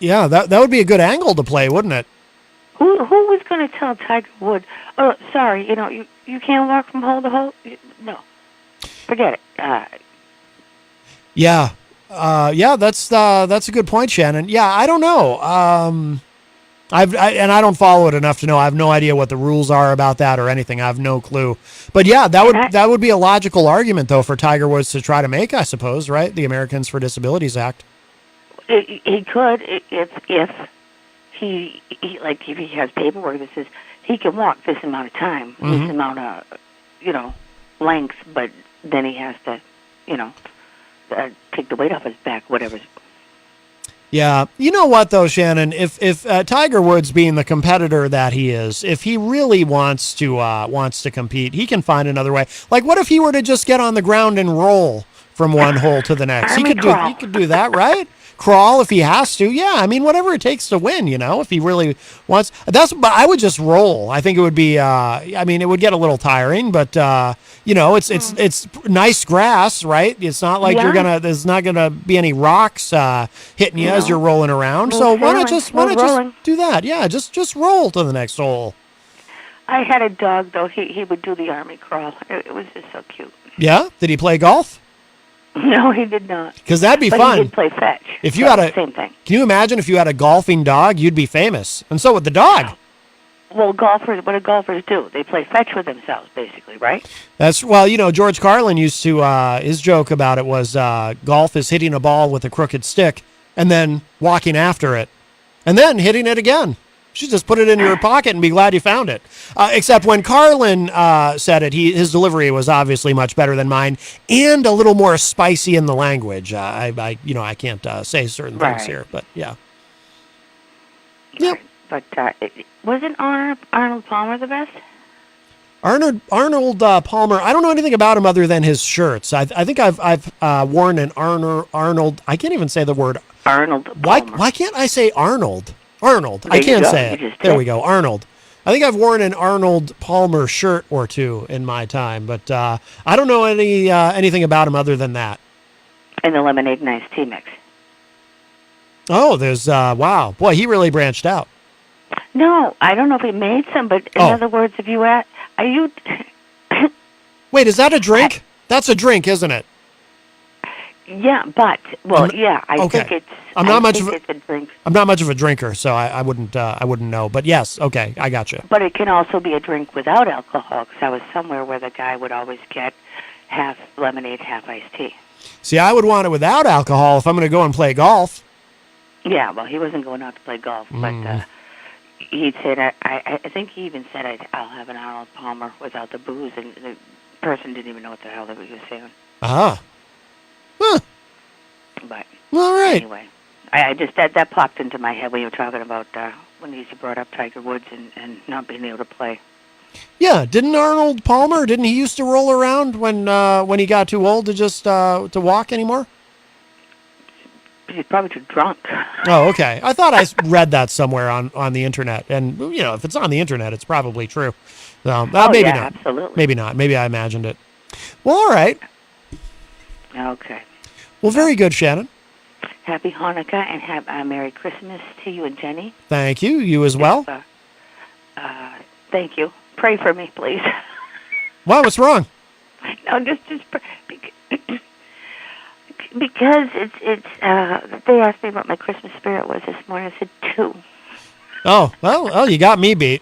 [SPEAKER 2] that would be a good angle to play, wouldn't it?
[SPEAKER 10] Who was going to tell Tiger Woods, "Oh, sorry, you can't walk from hole to hole"? No, forget it.
[SPEAKER 2] That's a good point, Shannon. Yeah, I don't know. I don't follow it enough to know. I have no idea what the rules are about that or anything. I have no clue. But yeah, that would be a logical argument though for Tiger Woods to try to make, I suppose, right? The Americans for Disabilities Act.
[SPEAKER 10] He could if he if he has paperwork that says he can walk this amount of time, this amount of length, but then he has to take the weight off his back, whatever.
[SPEAKER 2] Yeah, you know what though, Shannon? If Tiger Woods, being the competitor that he is, if he really wants to compete, he can find another way. Like, what if he were to just get on the ground and roll from one hole to the next? He could do that, right? Crawl if he has to. Yeah, I mean, whatever it takes to win, if he really wants. But I would just roll. I think it would be, it would get a little tiring, but, it's nice grass, right? It's not like there's not going to be any rocks hitting you as you're rolling around. So why not just do that? Yeah, just roll to the next hole.
[SPEAKER 10] I had a dog, though. He would do the army crawl. It was just so cute.
[SPEAKER 2] Yeah? Did he play golf?
[SPEAKER 10] No, he did not.
[SPEAKER 2] Because that'd be fun.
[SPEAKER 10] He did play fetch.
[SPEAKER 2] If you had
[SPEAKER 10] same thing.
[SPEAKER 2] Can you imagine if you had a golfing dog? You'd be famous, and so would the dog.
[SPEAKER 10] Well, what do golfers do? They play fetch with themselves, basically, right?
[SPEAKER 2] George Carlin used to. His joke about it was golf is hitting a ball with a crooked stick and then walking after it, and then hitting it again. You should just put it in your pocket and be glad you found it. Except when Carlin said it, his delivery was obviously much better than mine and a little more spicy in the language. I can't say certain things here, but yeah.
[SPEAKER 10] Yep. But wasn't Arnold Palmer the best?
[SPEAKER 2] Arnold Palmer. I don't know anything about him other than his shirts. I think I've worn an Arnold. I can't even say the word
[SPEAKER 10] Arnold Palmer.
[SPEAKER 2] Why can't I say Arnold? Arnold. I can't say it. There we go. Arnold. I think I've worn an Arnold Palmer shirt or two in my time, but I don't know anything about him other than that.
[SPEAKER 10] And the lemonade and iced tea mix.
[SPEAKER 2] Oh, there's wow, boy, he really branched out.
[SPEAKER 10] No, I don't know if he made some, but in other words, if you are you?
[SPEAKER 2] Wait, is that a drink? That's a drink, isn't it?
[SPEAKER 10] Yeah, but I think it's.
[SPEAKER 2] I'm not much
[SPEAKER 10] of a drink.
[SPEAKER 2] I'm not much of a drinker, so I wouldn't know. But yes, okay, I got you.
[SPEAKER 10] But it can also be a drink without alcohol. Because I was somewhere where the guy would always get half lemonade, half iced tea.
[SPEAKER 2] See, I would want it without alcohol if I'm going to go and play golf.
[SPEAKER 10] Yeah, well, he wasn't going out to play golf, but he said, I think he even said, I'll have an Arnold Palmer without the booze, and the person didn't even know what the hell that he was saying.
[SPEAKER 2] Ah. Huh.
[SPEAKER 10] But
[SPEAKER 2] all right.
[SPEAKER 10] Anyway, I just that popped into my head when you were talking about when Easy brought up Tiger Woods and not being able to play.
[SPEAKER 2] Yeah, didn't Arnold Palmer? Didn't he used to roll around when he got too old to just to walk anymore?
[SPEAKER 10] He's probably too drunk.
[SPEAKER 2] Oh, okay. I thought I read that somewhere on the internet, and if it's on the internet, it's probably true. So, maybe
[SPEAKER 10] yeah,
[SPEAKER 2] not.
[SPEAKER 10] Absolutely.
[SPEAKER 2] Maybe not. Maybe I imagined it. Well, all right.
[SPEAKER 10] Okay.
[SPEAKER 2] Well, very good, Shannon.
[SPEAKER 10] Happy Hanukkah and have a Merry Christmas to you and Jenny.
[SPEAKER 2] Thank you. You as well.
[SPEAKER 10] Thank you. Pray for me, please.
[SPEAKER 2] Wow, what's wrong?
[SPEAKER 10] No, just because it's. They asked me what my Christmas spirit was this morning. I said 2.
[SPEAKER 2] Oh well, you got me beat.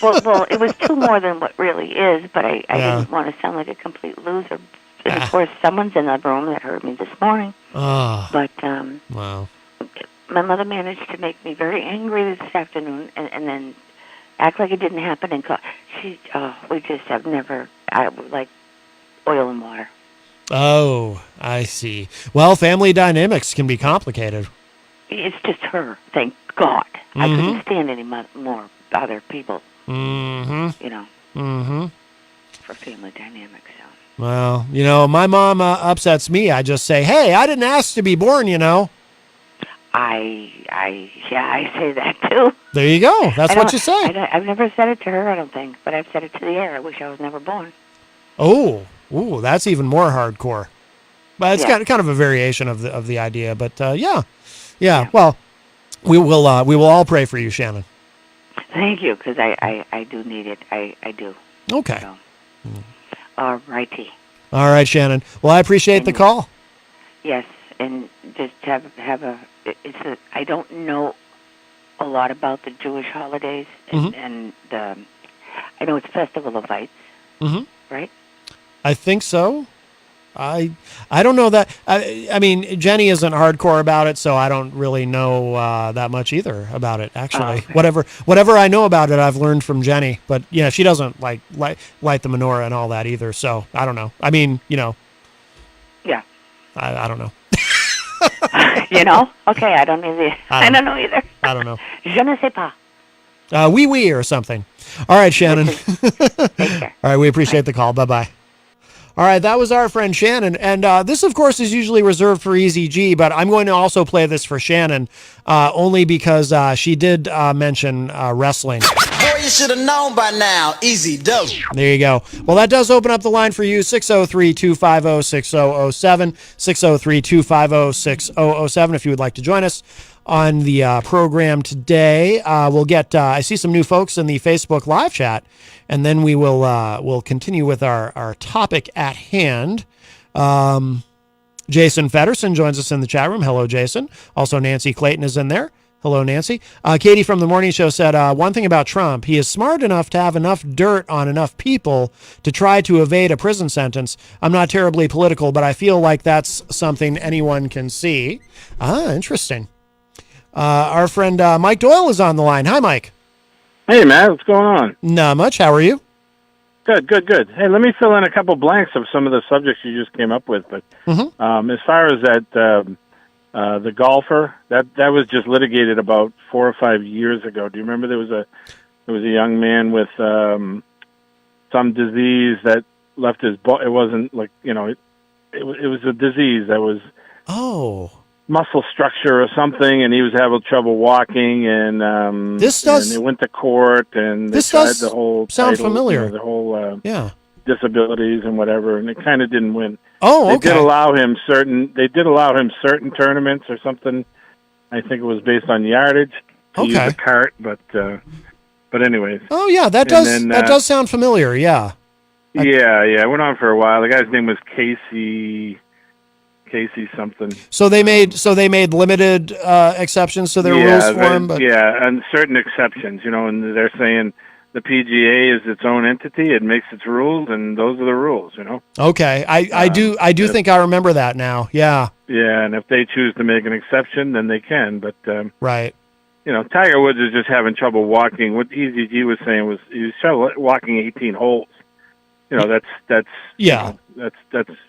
[SPEAKER 10] Well, it was 2 more than what really is, but I didn't want to sound like a complete loser. And of course, someone's in the room that heard me this morning.
[SPEAKER 2] Oh.
[SPEAKER 10] But
[SPEAKER 2] wow.
[SPEAKER 10] My mother managed to make me very angry this afternoon, and then act like it didn't happen. And we just have never. I like oil and water.
[SPEAKER 2] Oh, I see. Well, family dynamics can be complicated.
[SPEAKER 10] It's just her. Thank God. I couldn't stand any more other people.
[SPEAKER 2] Mm-hmm.
[SPEAKER 10] For family dynamics. So.
[SPEAKER 2] Well, my mom upsets me. I just say, "Hey, I didn't ask to be born,"
[SPEAKER 10] I say that too.
[SPEAKER 2] There you go. That's what you say.
[SPEAKER 10] I've never said it to her, I don't think, but I've said it to the air. I wish I was never born.
[SPEAKER 2] Oh, that's even more hardcore. But it's kind of a variation of the idea. But yeah. Well, we will all pray for you, Shannon.
[SPEAKER 10] Thank you, because I do need it. I do.
[SPEAKER 2] Okay.
[SPEAKER 10] So. All righty.
[SPEAKER 2] All right, Shannon. Well, I appreciate the call.
[SPEAKER 10] Yes, and just have a. I don't know a lot about the Jewish holidays, and I know it's Festival of Lights, right?
[SPEAKER 2] I think so. I don't know that. I mean, Jenny isn't hardcore about it, so I don't really know that much either about it. Actually, whatever I know about it, I've learned from Jenny. But she doesn't light the menorah and all that either. So I don't know. I mean,
[SPEAKER 10] Yeah.
[SPEAKER 2] I don't know.
[SPEAKER 10] Okay, I don't either. I don't know either.
[SPEAKER 2] I don't know.
[SPEAKER 10] Je ne sais pas.
[SPEAKER 2] Oui, or something. All right, Shannon.
[SPEAKER 10] Take care.
[SPEAKER 2] All right, we appreciate the call. Bye-bye. All right, that was our friend Shannon. And this, of course, is usually reserved for Eazy-G, but I'm going to also play this for Shannon, only because she did mention wrestling.
[SPEAKER 9] Boy, you should have known by now. Easy dope.
[SPEAKER 2] There you go. Well, that does open up the line for you, 603-250-6007, 603-250-6007, if you would like to join us on the program today. We'll get, I see some new folks in the Facebook live chat, and then we will we'll continue with our topic at hand. Jason Fedderson joins us in the chat room. Hello, Jason. Also, Nancy Clayton is in there. Hello, Nancy. Katie from the morning show said, one thing about Trump, he is smart enough to have enough dirt on enough people to try to evade a prison sentence. I'm not terribly political, but I feel like that's something anyone can see. Interesting. Our friend Mike Doyle is on the line. Hi, Mike.
[SPEAKER 11] Hey, Matt. What's going on?
[SPEAKER 2] Not much. How are you?
[SPEAKER 11] Good. Hey, let me fill in a couple blanks of some of the subjects you just came up with. But as far as that, the golfer, that was just litigated about 4 or 5 years ago. Do you remember there was a young man with some disease that left his it wasn't like it was a disease that was muscle structure or something, and he was having trouble walking, and and they went to court, and they tried the whole
[SPEAKER 2] sound familiar,
[SPEAKER 11] the whole disabilities and whatever, and it kind of didn't win.
[SPEAKER 2] Oh, okay.
[SPEAKER 11] They did allow him certain tournaments or something I think it was based on yardage to use a cart, but anyways.
[SPEAKER 2] Oh yeah, that does sound familiar. Yeah.
[SPEAKER 11] Yeah. It went on for a while. The guy's name was Casey something.
[SPEAKER 2] So they made limited exceptions to their rules for him, but
[SPEAKER 11] and certain exceptions, and they're saying the PGA is its own entity; it makes its rules, and those are the rules,
[SPEAKER 2] Okay, I do think I remember that now. Yeah.
[SPEAKER 11] Yeah, and if they choose to make an exception, then they can. But
[SPEAKER 2] right.
[SPEAKER 11] Tiger Woods is just having trouble walking. What Eazy-G was saying was he was walking 18 holes. That's that's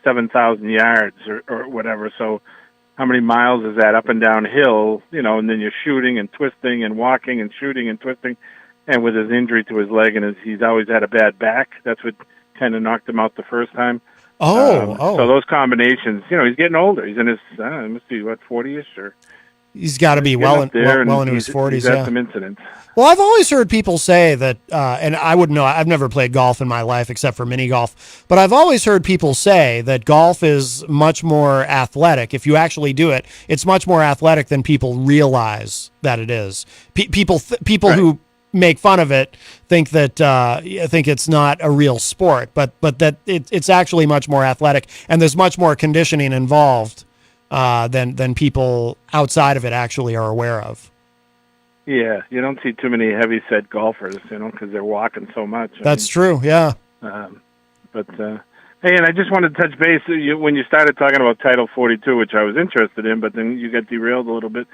[SPEAKER 11] 7,000 yards or whatever. So how many miles is that up and down hill? And then you're shooting and twisting and walking and shooting and twisting. And with his injury to his leg, and he's always had a bad back. That's what kind of knocked him out the first time. So those combinations, he's getting older. He's in his, must be 40ish, or
[SPEAKER 2] he's got to be well into his 40s.
[SPEAKER 11] He's had some incidents.
[SPEAKER 2] Well, I've always heard people say that, and I wouldn't know. I've never played golf in my life except for mini golf, but I've always heard people say that golf is much more athletic. If you actually do it, it's much more athletic than people realize that it is. People right. who make fun of it think that think it's not a real sport, but that it's actually much more athletic, and there's much more conditioning involved than people outside of it actually are aware of.
[SPEAKER 11] Yeah, you don't see too many heavy-set golfers, because they're walking so much.
[SPEAKER 2] That's true, yeah.
[SPEAKER 11] Hey, and I just wanted to touch base when you started talking about Title 42, which I was interested in, but then you got derailed a little bit.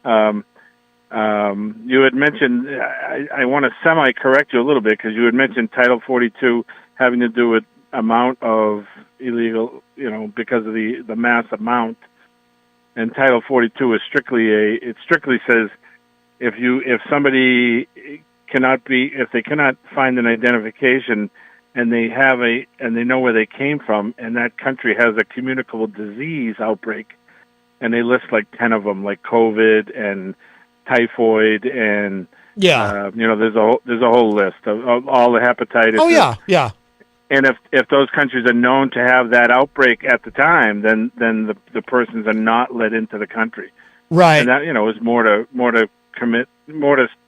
[SPEAKER 11] You had mentioned, I want to semi-correct you a little bit, because you had mentioned Title 42 having to do with amount of illegal, because of the mass amount. And Title 42 is it strictly says if somebody if they cannot find an identification and they know where they came from, and that country has a communicable disease outbreak, and they list like 10 of them, like COVID and typhoid, and there's a whole list of all the hepatitis.
[SPEAKER 2] Oh yeah.
[SPEAKER 11] And if those countries are known to have that outbreak at the time, then the persons are not let into the country.
[SPEAKER 2] Right.
[SPEAKER 11] And that is more to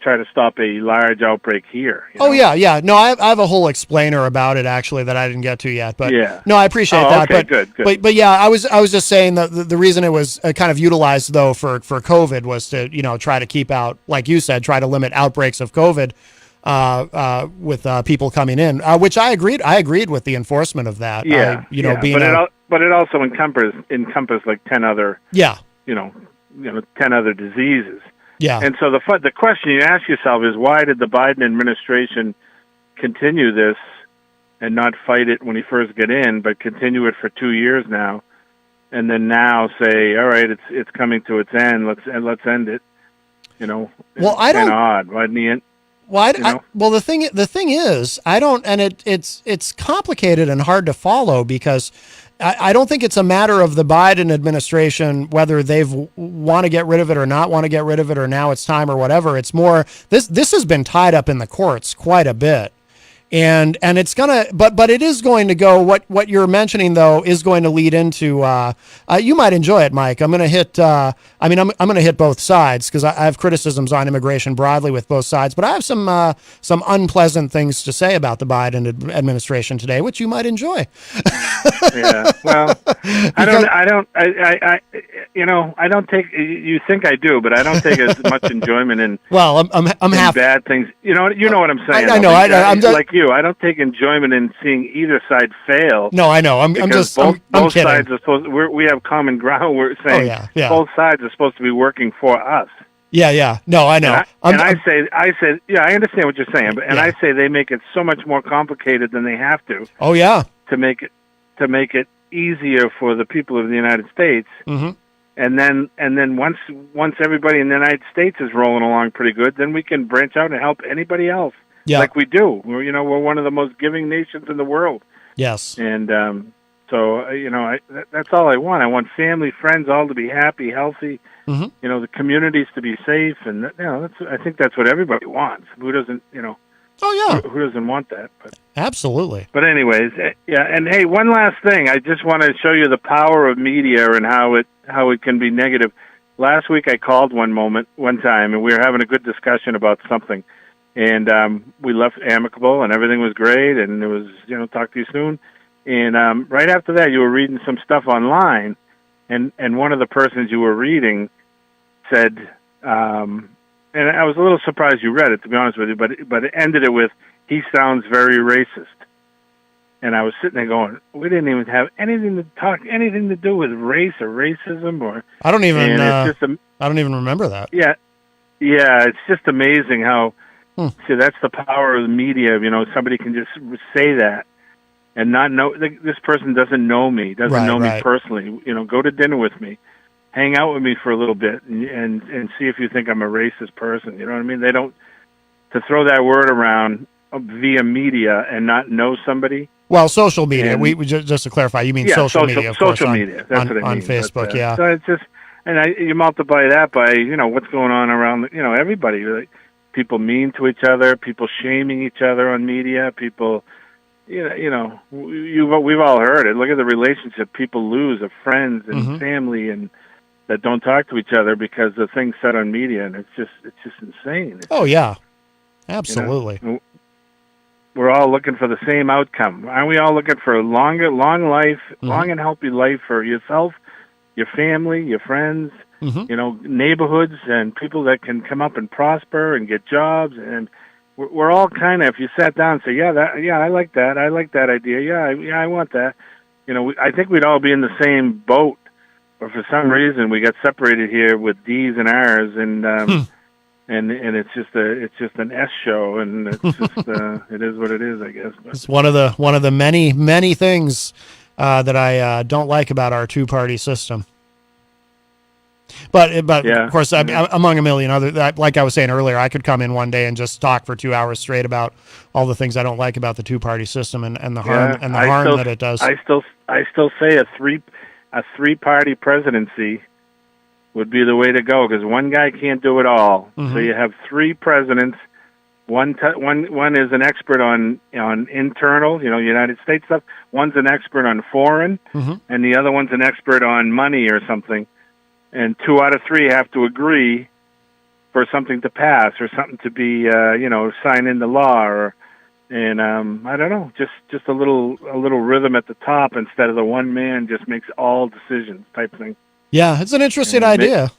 [SPEAKER 11] try to stop a large outbreak here.
[SPEAKER 2] Oh yeah. No, I have a whole explainer about it actually that I didn't get to yet, but no, I appreciate that.
[SPEAKER 11] Okay,
[SPEAKER 2] but
[SPEAKER 11] good.
[SPEAKER 2] But yeah, I was just saying that the reason it was kind of utilized though for COVID was to try to keep out, like you said, try to limit outbreaks of COVID with people coming in, which I agreed with the enforcement of that.
[SPEAKER 11] But it also encompassed like 10 other 10 other diseases.
[SPEAKER 2] Yeah.
[SPEAKER 11] And so the question you ask yourself is, why did the Biden administration continue this and not fight it when he first got in, but continue it for 2 years now, and then now say, all right, it's coming to its end. Let's end it.
[SPEAKER 2] Well, I don't.
[SPEAKER 11] Odd. Why didn't he end?
[SPEAKER 2] Well, the thing is, I don't, and it's complicated and hard to follow, because I don't think it's a matter of the Biden administration whether they've want to get rid of it or not want to get rid of it, or now it's time or whatever. It's more this has been tied up in the courts quite a bit. And it's gonna, but it is going to go. What you're mentioning though is going to lead into. You might enjoy it, Mike. I'm gonna hit. I'm gonna hit both sides, because I have criticisms on immigration broadly with both sides, but I have some unpleasant things to say about the Biden administration today, which you might enjoy.
[SPEAKER 11] Yeah. Well, I don't take. You think I do, but I don't take as much enjoyment in.
[SPEAKER 2] Well, I'm half
[SPEAKER 11] bad things. You know what I'm saying.
[SPEAKER 2] I know. I'm
[SPEAKER 11] like you. I don't take enjoyment in seeing either side fail.
[SPEAKER 2] No, I know. I'm
[SPEAKER 11] both sides are supposed. We have common ground. We're saying both sides are supposed to be working for us.
[SPEAKER 2] Yeah. No, I know.
[SPEAKER 11] I say, I understand what you're saying, but I say they make it so much more complicated than they have to.
[SPEAKER 2] Oh yeah.
[SPEAKER 11] To make it easier for the people of the United States.
[SPEAKER 2] Mm-hmm.
[SPEAKER 11] And then once everybody in the United States is rolling along pretty good, then we can branch out and help anybody else.
[SPEAKER 2] Yeah.
[SPEAKER 11] Like we do. We're one of the most giving nations in the world.
[SPEAKER 2] Yes.
[SPEAKER 11] And that's all I want. I want family, friends, all to be happy, healthy.
[SPEAKER 2] Mm-hmm.
[SPEAKER 11] The communities to be safe, and I think that's what everybody wants. Who doesn't?
[SPEAKER 2] Oh yeah.
[SPEAKER 11] Who doesn't want that? But
[SPEAKER 2] absolutely.
[SPEAKER 11] But anyways, yeah. And hey, one last thing. I just want to show you the power of media and how it can be negative. last week I called one time, and we were having a good discussion about something, and we left amicable, and everything was great, and it was, talk to you soon. And right after that, you were reading some stuff online, and one of the persons you were reading said, and I was a little surprised you read it, to be honest with you, but it ended it with, "He sounds very racist." And I was sitting there going, we didn't even have anything to do with race or racism or.
[SPEAKER 2] I don't even. I don't even remember that.
[SPEAKER 11] Yeah, it's just amazing how. See, that's the power of the media. Somebody can just say that and not know. This person doesn't know me, doesn't know me personally. Go to dinner with me, hang out with me for a little bit, and see if you think I'm a racist person. You know what I mean? They don't, to throw that word around via media and not know somebody.
[SPEAKER 2] Well, social media. We just to clarify, you mean social media, of course,
[SPEAKER 11] social media. That's what I mean.
[SPEAKER 2] On Facebook,
[SPEAKER 11] but,
[SPEAKER 2] yeah.
[SPEAKER 11] So it's just, and you multiply that by what's going on around everybody. Like, people mean to each other, people shaming each other on media, people. We've all heard it. Look at the relationship people lose of friends and family and that don't talk to each other because of things said on media, and it's just insane.
[SPEAKER 2] Oh yeah, absolutely.
[SPEAKER 11] We're all looking for the same outcome. Aren't we all looking for a long life, long and healthy life for yourself, your family, your friends, neighborhoods, and people that can come up and prosper and get jobs? And we're all kind of, if you sat down and say, I like that idea, I want that. I think we'd all be in the same boat, or for some reason we got separated here with D's and R's, and and it's just an S show, and it's just it is what it is, I guess. But.
[SPEAKER 2] It's one of the many things that I don't like about our two-party system. But of course, among a million other, like I was saying earlier, I could come in one day and just talk for 2 hours straight about all the things I don't like about the two-party system and the harm that it does.
[SPEAKER 11] I still say a three-party presidency would be the way to go, because one guy can't do it all. So you have three presidents. One is an expert on internal, United States stuff. One's an expert on foreign, and the other one's an expert on money or something. And 2 out of 3 have to agree for something to pass or something to be, signed into law. And I don't know, just a little rhythm at the top instead of the one man just makes all decisions type thing.
[SPEAKER 2] Yeah, it's an interesting idea.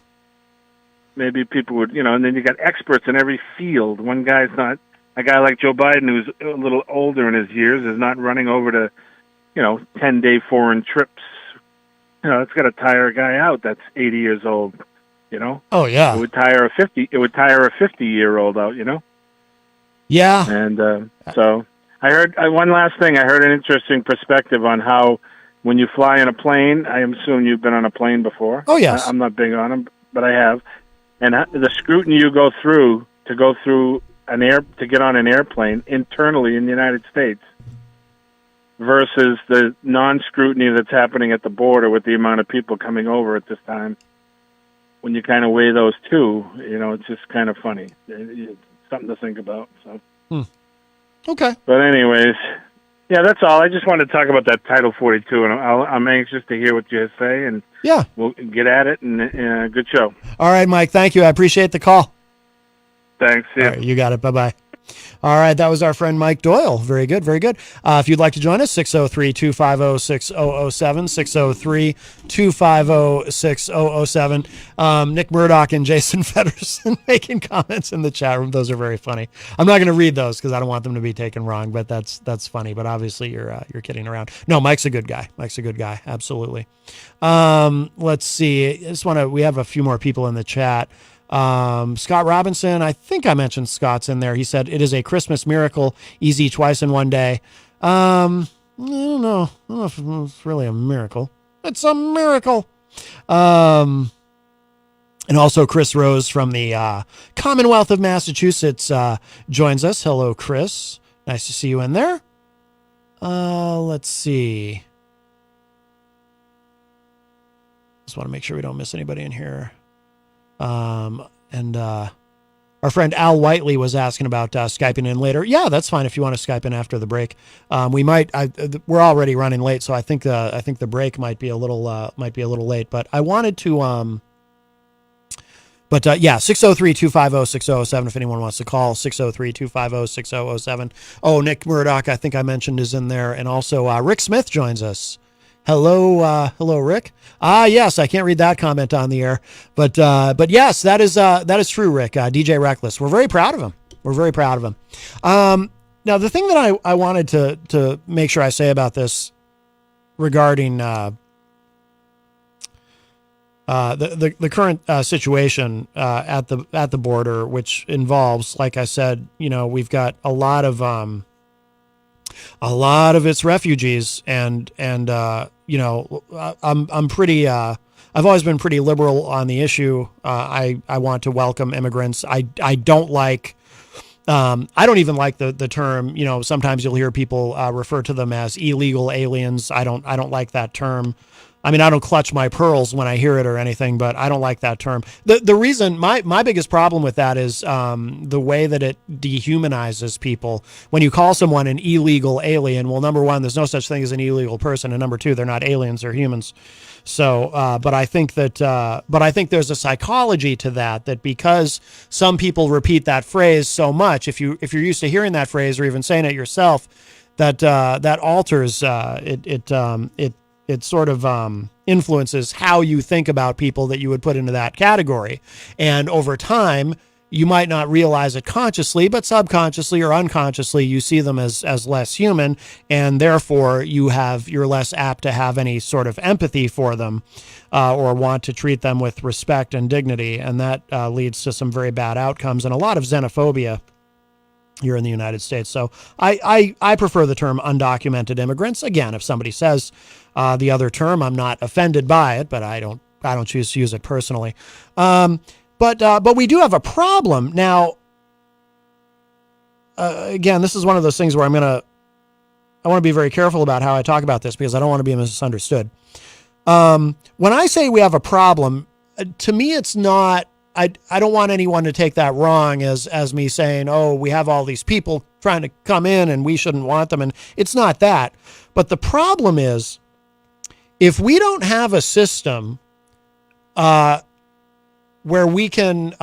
[SPEAKER 11] Maybe people would, and then you got experts in every field. One guy's not, a guy like Joe Biden, who's a little older in his years, is not running over to, 10-day foreign trips. It's got to tire a guy out that's 80 years old,
[SPEAKER 2] Oh, yeah.
[SPEAKER 11] It would tire a 50-year-old out,
[SPEAKER 2] Yeah.
[SPEAKER 11] And so I heard, one last thing, I heard an interesting perspective on how, when you fly in a plane, I assume you've been on a plane before.
[SPEAKER 2] Oh, yes.
[SPEAKER 11] I'm not big on them, but I have. And the scrutiny you go through to get on an airplane internally in the United States versus the non-scrutiny that's happening at the border with the amount of people coming over at this time. When you kind of weigh those two, it's just kind of funny. It's something to think about. So.
[SPEAKER 2] Okay.
[SPEAKER 11] But anyways... Yeah, that's all. I just wanted to talk about that Title 42, and I'm anxious to hear what you say, and we'll get at it, and good show.
[SPEAKER 2] All right, Mike, thank you. I appreciate the call.
[SPEAKER 11] Thanks. Yeah.
[SPEAKER 2] All right, you got it. Bye-bye. All right, that was our friend Mike Doyle. Very good, very good. If you'd like to join us, 603-250-6007, 603-250-6007. Nick Murdoch and Jason Feddersen making comments in the chat room. Those are very funny. I'm not going to read those because I don't want them to be taken wrong, but that's funny. But obviously you're kidding around. No, Mike's a good guy. Absolutely. Let's see. We have a few more people in the chat. Scott Robinson, I think I mentioned Scott's in there. He said, "It is a Christmas miracle, easy twice in one day." I don't know if it's really a miracle. It's a miracle. And also Chris Rose from the Commonwealth of Massachusetts joins us. Hello, Chris. Nice to see you in there. Let's see. Just want to make sure we don't miss anybody in here. And our friend Al Whiteley was asking about Skyping in later. Yeah, that's fine if you want to Skype in after the break. We're already running late, so I think the break might be a little late. But I wanted to But yeah, 603-250-6007 if anyone wants to call, 603-250-6007. Oh, Nick Murdoch, I think I mentioned, is in there. And also Rick Smith joins us. Hello, Rick. Yes, I can't read that comment on the air. But yes, that is true, Rick. DJ Reckless. We're very proud of him. Now, the thing that I wanted to make sure I say about this regarding the current situation at the border, which involves, like I said, we've got a lot of its refugees, and I'm pretty. I've always been pretty liberal on the issue. I want to welcome immigrants. I don't like. I don't even like the term. Sometimes you'll hear people refer to them as illegal aliens. I don't like that term. I mean, I don't clutch my pearls when I hear it or anything, but I don't like that term. The reason, my biggest problem with that is the way that it dehumanizes people. When you call someone an illegal alien, well, number one, there's no such thing as an illegal person, and number two, they're not aliens, they're humans. So, but I think there's a psychology to that that some people repeat that phrase so much, if you're used to hearing that phrase or even saying it yourself, that alters it sort of influences how you think about people that you would put into that category. And over time, you might not realize it consciously, but subconsciously or unconsciously, you see them as less human, and therefore you're less apt to have any sort of empathy for them or want to treat them with respect and dignity. And that leads to some very bad outcomes and a lot of xenophobia here in the United States. So I prefer the term undocumented immigrants. Again, if somebody says the other term, I'm not offended by it, but I don't choose to use it personally. But we do have a problem now. Again, this is one of those things where I want to be very careful about how I talk about this because I don't want to be misunderstood. When I say we have a problem, to me, it's not. I don't want anyone to take that wrong as me saying, oh, we have all these people trying to come in and we shouldn't want them. And it's not that. But the problem is, if we don't have a system where we can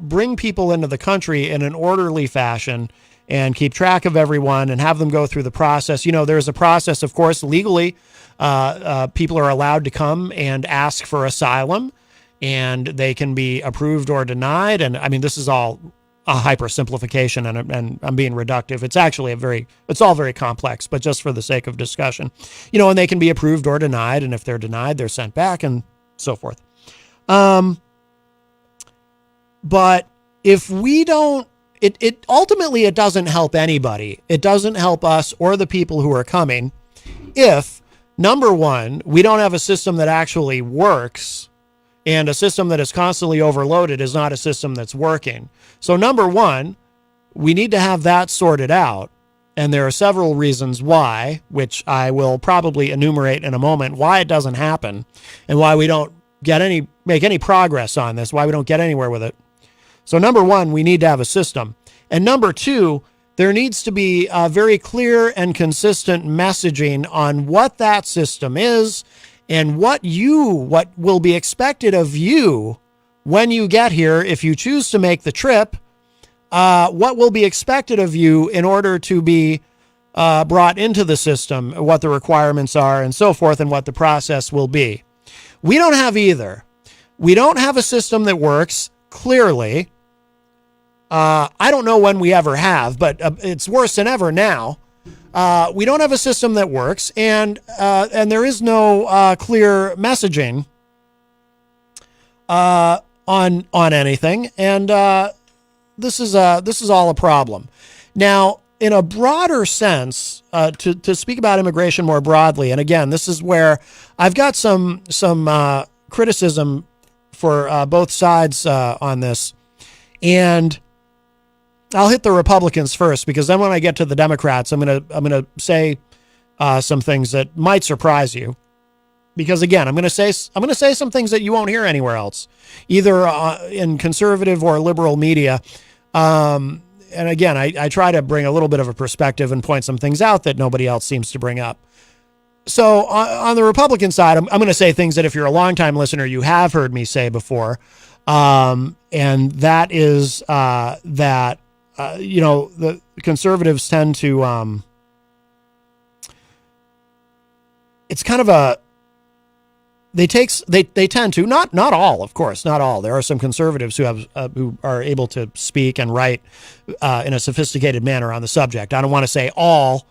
[SPEAKER 2] bring people into the country in an orderly fashion and keep track of everyone and have them go through the process. There's a process, of course, legally. People are allowed to come and ask for asylum, and they can be approved or denied. And I mean, this is all a hypersimplification, and I'm being reductive. It's actually it's all very complex, but just for the sake of discussion, and they can be approved or denied. And if they're denied, they're sent back and so forth. But if we don't, it ultimately, it doesn't help anybody. It doesn't help us or the people who are coming if, number one, we don't have a system that actually works, and a system that is constantly overloaded is not a system that's working. So number one, we need to have that sorted out. And there are several reasons why, which I will probably enumerate in a moment, why it doesn't happen and why we don't make any progress on this, why we don't get anywhere with it. So number one, we need to have a system. And number two, there needs to be a very clear and consistent messaging on what that system is and what will be expected of you when you get here. If you choose to make the trip, what will be expected of you in order to be brought into the system, what the requirements are and so forth, and what the process will be. We don't have either. We don't have a system that works, clearly. I don't know when we ever have, but it's worse than ever now. We don't have a system that works, and there is no clear messaging on anything, and this is all a problem. Now, in a broader sense, to speak about immigration more broadly, and again, this is where I've got some criticism for both sides on this, and I'll hit the Republicans first, because then when I get to the Democrats, I'm gonna say some things that might surprise you. Because again, I'm gonna say some things that you won't hear anywhere else, either in conservative or liberal media. And again, I try to bring a little bit of a perspective and point some things out that nobody else seems to bring up. So on the Republican side, I'm going to say things that if you're a longtime listener, you have heard me say before. And that is that the conservatives tend to it's kind of a they tend to not all, of course, not all. There are some conservatives who are able to speak and write in a sophisticated manner on the subject. I don't want to say all,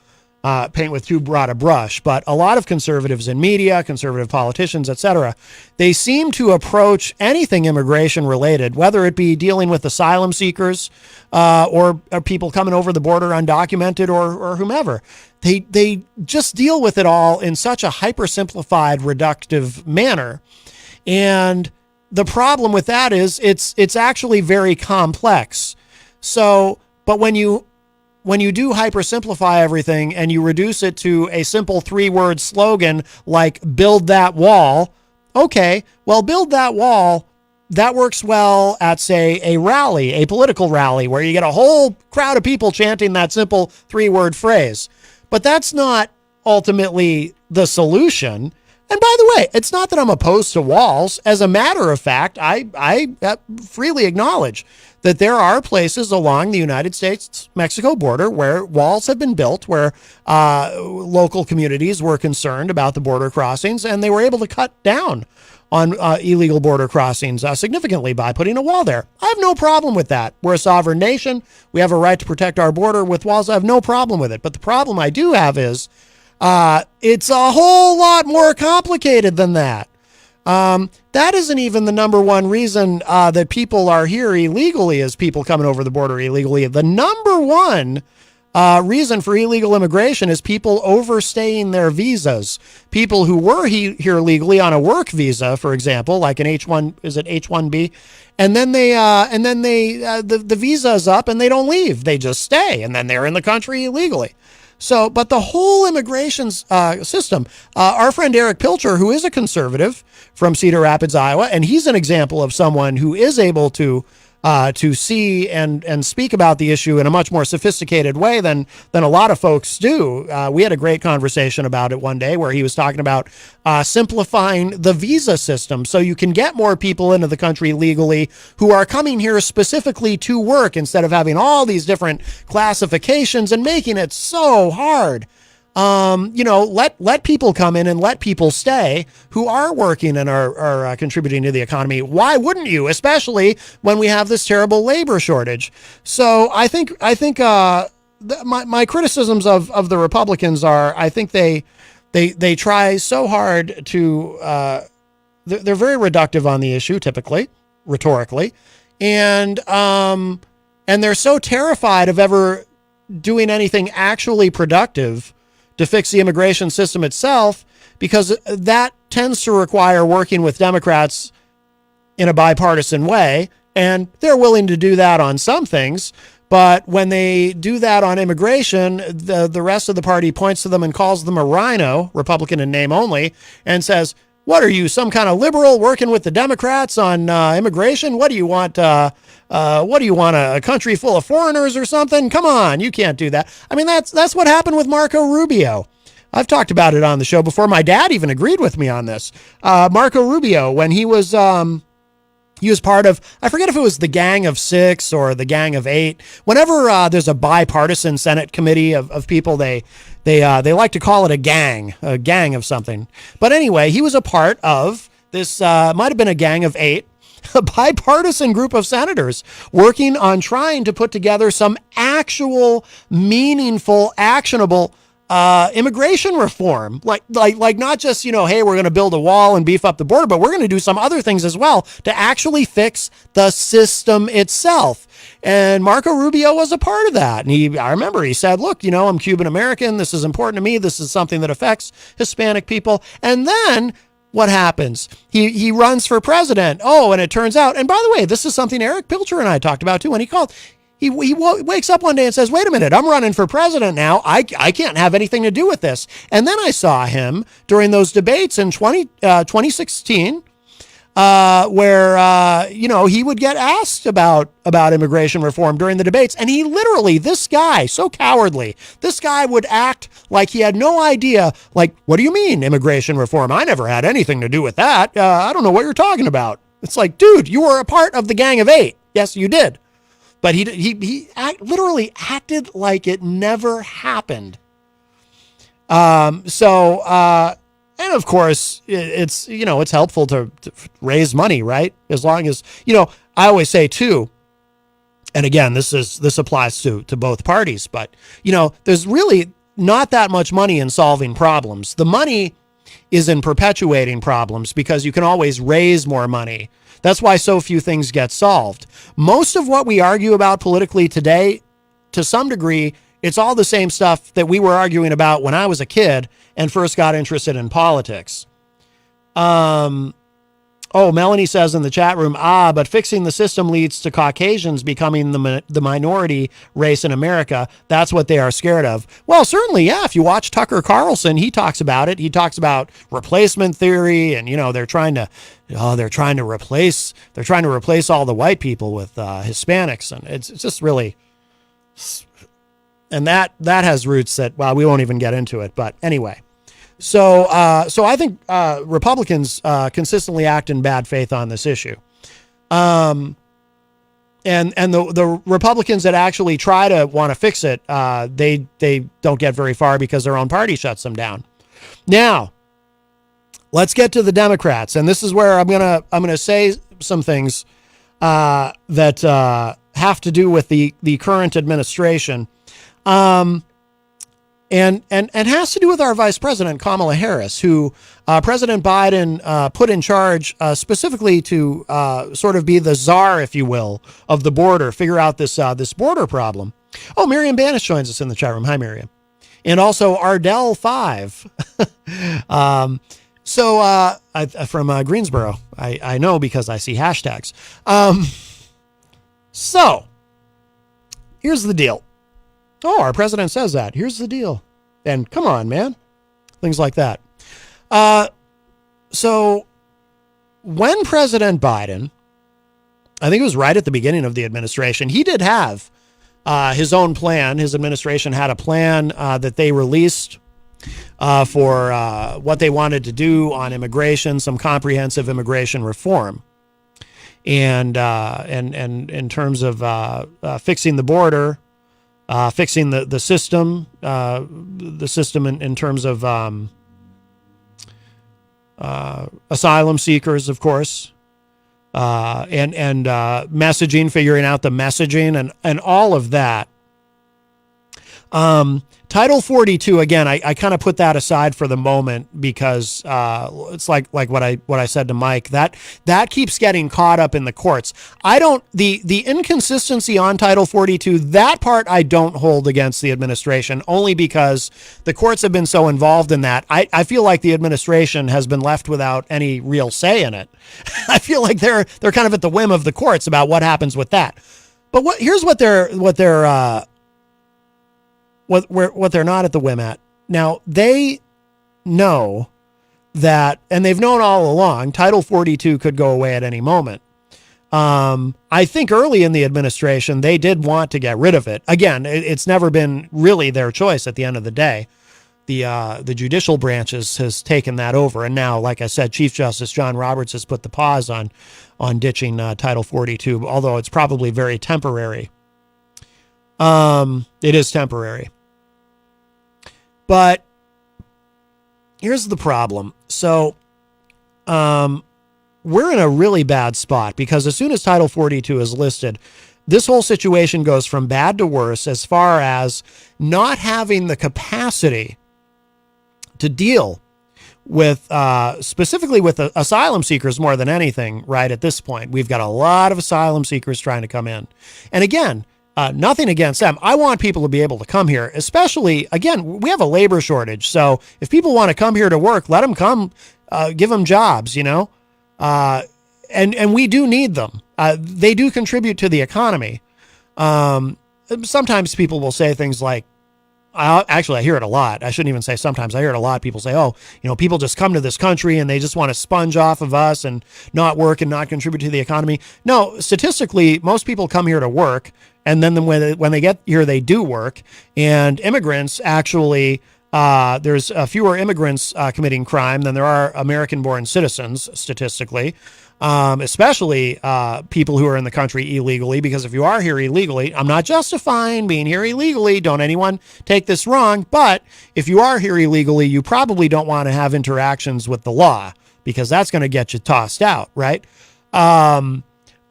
[SPEAKER 2] paint with too broad a brush, but a lot of conservatives in media, conservative politicians, etc., they seem to approach anything immigration related, whether it be dealing with asylum seekers or people coming over the border undocumented or whomever. They just deal with it all in such a hypersimplified, reductive manner. And the problem with that is it's actually very complex. So, but when you do hypersimplify everything and you reduce it to a simple 3-word slogan like build that wall, okay, well, build that wall, that works well at, say, a rally, a political rally, where you get a whole crowd of people chanting that simple 3-word phrase. But that's not ultimately the solution. And by the way, it's not that I'm opposed to walls. As a matter of fact, I freely acknowledge that there are places along the United States-Mexico border where walls have been built, where local communities were concerned about the border crossings, and they were able to cut down on illegal border crossings significantly by putting a wall there. I have no problem with that. We're a sovereign nation. We have a right to protect our border with walls. I have no problem with it. But the problem I do have is it's a whole lot more complicated than that. That isn't even the number one reason that people are here illegally, is people coming over the border illegally. The number one reason for illegal immigration is people overstaying their visas. People who were here legally on a work visa, for example, like an H1B, and then the visa is up and they don't leave. They just stay, and then they're in the country illegally. So, but the whole immigration system, our friend Eric Pilcher, who is a conservative from Cedar Rapids, Iowa, and he's an example of someone who is able to see and speak about the issue in a much more sophisticated way than a lot of folks do. We had a great conversation about it one day where he was talking about simplifying the visa system so you can get more people into the country legally who are coming here specifically to work, instead of having all these different classifications and making it so hard. Let people come in and let people stay who are working and are contributing to the economy. Why wouldn't you? Especially when we have this terrible labor shortage. So I think my criticisms of the Republicans are, I think they try so hard to, they're very reductive on the issue, typically, rhetorically. And they're so terrified of ever doing anything actually productive to fix the immigration system itself, because that tends to require working with Democrats in a bipartisan way. And they're willing to do that on some things. But when they do that on immigration, the rest of the party points to them and calls them a rhino, Republican in name only, and says, what are you, some kind of liberal working with the Democrats on immigration? What do you want? A country full of foreigners or something? Come on, you can't do that. I mean, that's what happened with Marco Rubio. I've talked about it on the show before. My dad even agreed with me on this. Marco Rubio, when he was part of, I forget if it was the Gang of Six or the Gang of Eight. Whenever there's a bipartisan Senate committee of people, they like to call it a gang of something. But anyway, he was a part of this, might have been a Gang of Eight, a bipartisan group of senators working on trying to put together some actual, meaningful, actionable immigration reform, like not just, hey, we're going to build a wall and beef up the border, but we're going to do some other things as well to actually fix the system itself. And Marco Rubio was a part of that. And I remember he said, look, I'm Cuban American. This is important to me. This is something that affects Hispanic people. And then what happens? He runs for president. Oh, and it turns out, and by the way, this is something Eric Pilcher and I talked about too when he called. He wakes up one day and says, wait a minute, I'm running for president now. I can't have anything to do with this. And then I saw him during those debates in 2016, where he would get asked about immigration reform during the debates. And he literally, this guy, so cowardly, this guy would act like he had no idea. Like, what do you mean immigration reform? I never had anything to do with that. I don't know what you're talking about. It's like, dude, you were a part of the Gang of Eight. Yes, you did. But he literally acted like it never happened. And of course, it's, it's helpful to raise money, right? As long as, I always say too, and again, this applies to both parties, but, there's really not that much money in solving problems. The money is in perpetuating problems because you can always raise more money. That's why so few things get solved. Most of what we argue about politically today, to some degree, it's all the same stuff that we were arguing about when I was a kid and first got interested in politics. Melanie says in the chat room, but fixing the system leads to Caucasians becoming the minority race in America. That's what they are scared of. Well, certainly, yeah. If you watch Tucker Carlson, he talks about it. He talks about replacement theory, and they're trying to replace all the white people with Hispanics, and it's just really, and that has roots that, well, we won't even get into it. But anyway. So I think Republicans consistently act in bad faith on this issue, and the Republicans that actually try to want to fix it, they don't get very far because their own party shuts them down. Now, let's get to the Democrats, and this is where I'm gonna say some things that have to do with the current administration. And has to do with our Vice President, Kamala Harris, who President Biden put in charge specifically to sort of be the czar, if you will, of the border, figure out this border problem. Oh, Miriam Banish joins us in the chat room. Hi, Miriam. And also Ardell5. From Greensboro. I know because I see hashtags. So, here's the deal. Oh, our president says that. Here's the deal. And come on, man. Things like that. So when President Biden, I think it was right at the beginning of the administration, he did have his own plan. His administration had a plan that they released for what they wanted to do on immigration, some comprehensive immigration reform. And in terms of fixing the border, fixing the system in terms of asylum seekers, of course, and messaging, figuring out the messaging and all of that. Title 42, again, I kind of put that aside for the moment because it's like what I said to Mike, that keeps getting caught up in the courts. The inconsistency on Title 42, that part I don't hold against the administration, only because the courts have been so involved in that. I feel like the administration has been left without any real say in it. I feel like they're kind of at the whim of the courts about what happens with that. But here's what they're not at the whim at. Now, they know that, and they've known all along, Title 42 could go away at any moment. I think early in the administration, they did want to get rid of it. Again, it's never been really their choice at the end of the day. The judicial branches has taken that over. And now, like I said, Chief Justice John Roberts has put the pause on ditching Title 42, although it's probably very temporary. It is temporary. But here's the problem. So we're in a really bad spot because as soon as Title 42 is listed, this whole situation goes from bad to worse as far as not having the capacity to deal with specifically with asylum seekers more than anything right at this point. We've got a lot of asylum seekers trying to come in. And again, nothing against them. I want people to be able to come here, especially, again, we have a labor shortage. So if people want to come here to work, let them come, give them jobs, and we do need them. They do contribute to the economy. Sometimes people will say things like, actually, I hear it a lot. I shouldn't even say sometimes. I hear it a lot. People say, people just come to this country and they just want to sponge off of us and not work and not contribute to the economy. No, statistically, most people come here to work. And then when they get here, they do work. And immigrants actually, there's fewer immigrants committing crime than there are American-born citizens, statistically. especially people who are in the country illegally, because if you are here illegally, I'm not justifying being here illegally. Don't anyone take this wrong. But if you are here illegally, you probably don't want to have interactions with the law, because that's going to get you tossed out, right?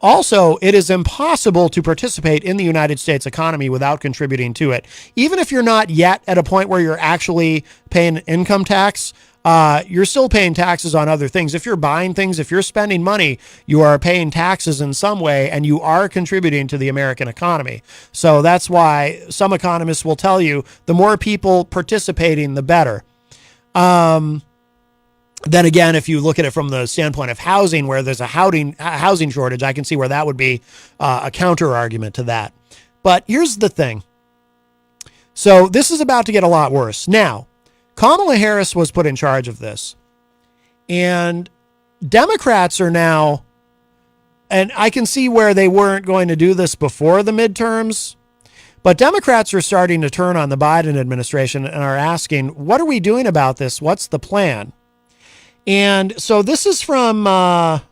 [SPEAKER 2] Also, it is impossible to participate in the United States economy without contributing to it. Even if you're not yet at a point where you're actually paying income tax, you're still paying taxes on other things. If you're buying things, if you're spending money, you are paying taxes in some way, and you are contributing to the American economy. So that's why some economists will tell you the more people participating, the better. Then again, if you look at it from the standpoint of housing, where there's a housing shortage, I can see where that would be a counter argument to that. But here's the thing. So this is about to get a lot worse. Now, Kamala Harris was put in charge of this, and Democrats are now, and I can see where they weren't going to do this before the midterms, but Democrats are starting to turn on the Biden administration and are asking, what are we doing about this? What's the plan? And so this is from a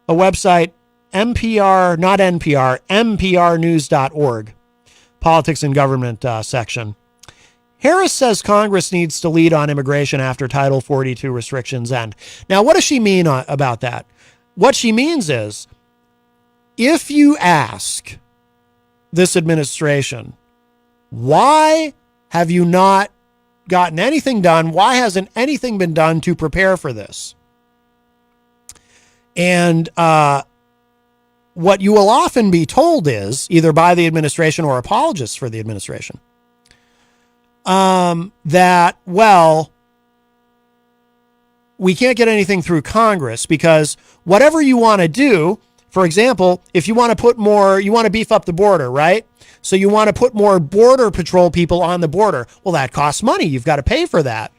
[SPEAKER 2] website, NPR, not NPR, mprnews.org, politics and government section. Harris says Congress needs to lead on immigration after Title 42 restrictions end. Now, what does she mean about that? What she means is, if you ask this administration, why have you not gotten anything done? Why hasn't anything been done to prepare for this? And what you will often be told is, either by the administration or apologists for the administration, that, well, we can't get anything through Congress because whatever you want to do, for example, if you want to put more, you want to beef up the border, right? So you want to put more border patrol people on the border. Well, that costs money. You've got to pay for that.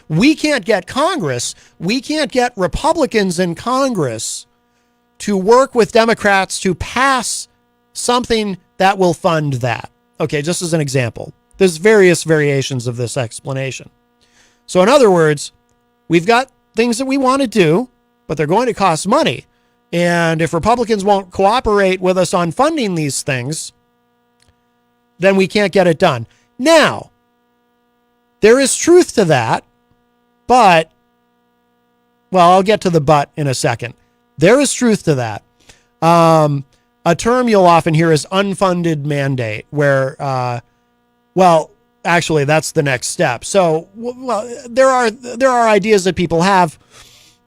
[SPEAKER 2] We can't get Congress. We can't get Republicans in Congress to work with Democrats to pass something that will fund that. Okay, just as an example. There's various variations of this explanation. So in other words, we've got things that we want to do, but they're going to cost money. And if Republicans won't cooperate with us on funding these things, then we can't get it done. Now, there is truth to that, but, well, I'll get to the but in a second. There is truth to that. A term you'll often hear is unfunded mandate, where, well, actually, that's the next step. So, well, there are ideas that people have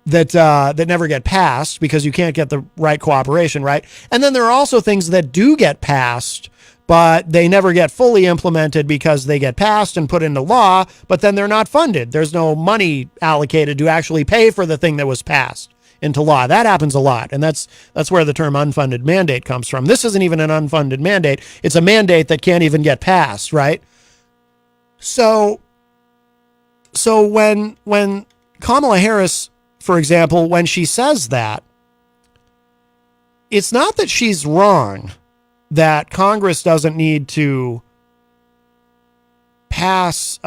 [SPEAKER 2] that never get passed because you can't get the right cooperation, right? And then there are also things that do get passed, but they never get fully implemented because they get passed and put into law, but then they're not funded. There's no money allocated to actually pay for the thing that was passed into law. That happens a lot, and that's where the term unfunded mandate comes from. This isn't even an unfunded mandate. It's a mandate that can't even get passed, right? So when Kamala Harris, for example, when she says that, it's not that she's wrong that Congress doesn't need to pass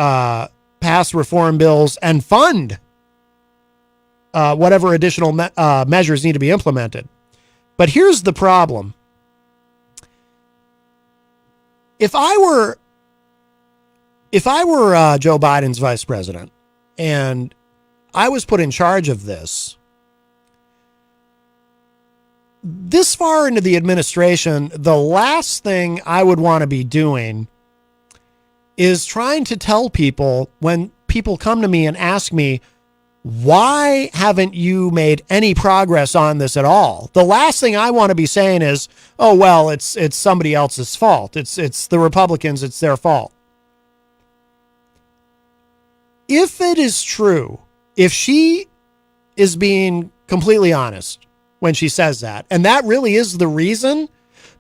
[SPEAKER 2] reform bills and fund whatever additional measures need to be implemented. But here's the problem. If I were Joe Biden's vice president and I was put in charge of this far into the administration, the last thing I would want to be doing is trying to tell people, when people come to me and ask me, why haven't you made any progress on this at all? The last thing I want to be saying is, oh, well, it's somebody else's fault. It's the Republicans. It's their fault. If it is true, if she is being completely honest when she says that, and that really is the reason,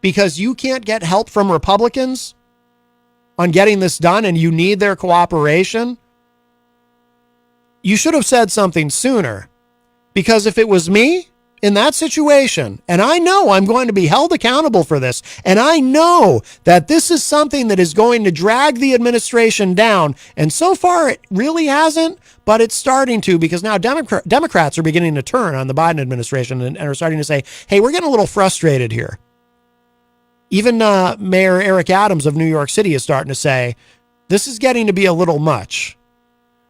[SPEAKER 2] because you can't get help from Republicans on getting this done and you need their cooperation, you should have said something sooner. Because if it was me in that situation, and I know I'm going to be held accountable for this, and I know that this is something that is going to drag the administration down, and so far it really hasn't, but it's starting to, because now Democrats are beginning to turn on the Biden administration and are starting to say, hey, we're getting a little frustrated here. Even Mayor Eric Adams of New York City is starting to say, this is getting to be a little much.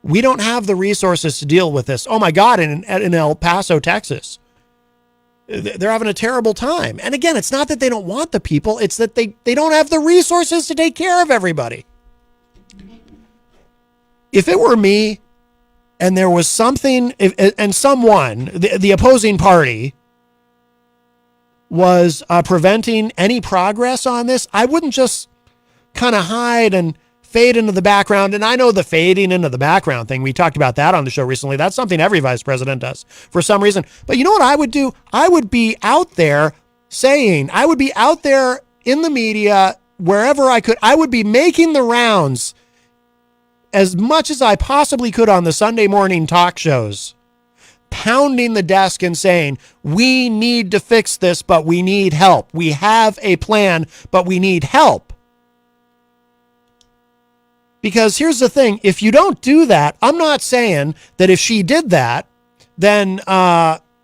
[SPEAKER 2] We don't have the resources to deal with this. Oh my God, in El Paso, Texas, they're having a terrible time. And again, it's not that they don't want the people, it's that they don't have the resources to take care of everybody. If it were me and there was something, and someone, the opposing party, was preventing any progress on this, I wouldn't just kind of hide and fade into the background. And I know the fading into the background thing, we talked about that on the show recently. That's something every vice president does for some reason. But you know what I would do? I would be out there I would be out there in the media, wherever I could. I would be making the rounds as much as I possibly could on the Sunday morning talk shows, pounding the desk and saying, we need to fix this, but we need help. We have a plan, but we need help. Because here's the thing, if you don't do that, I'm not saying that if she did that, then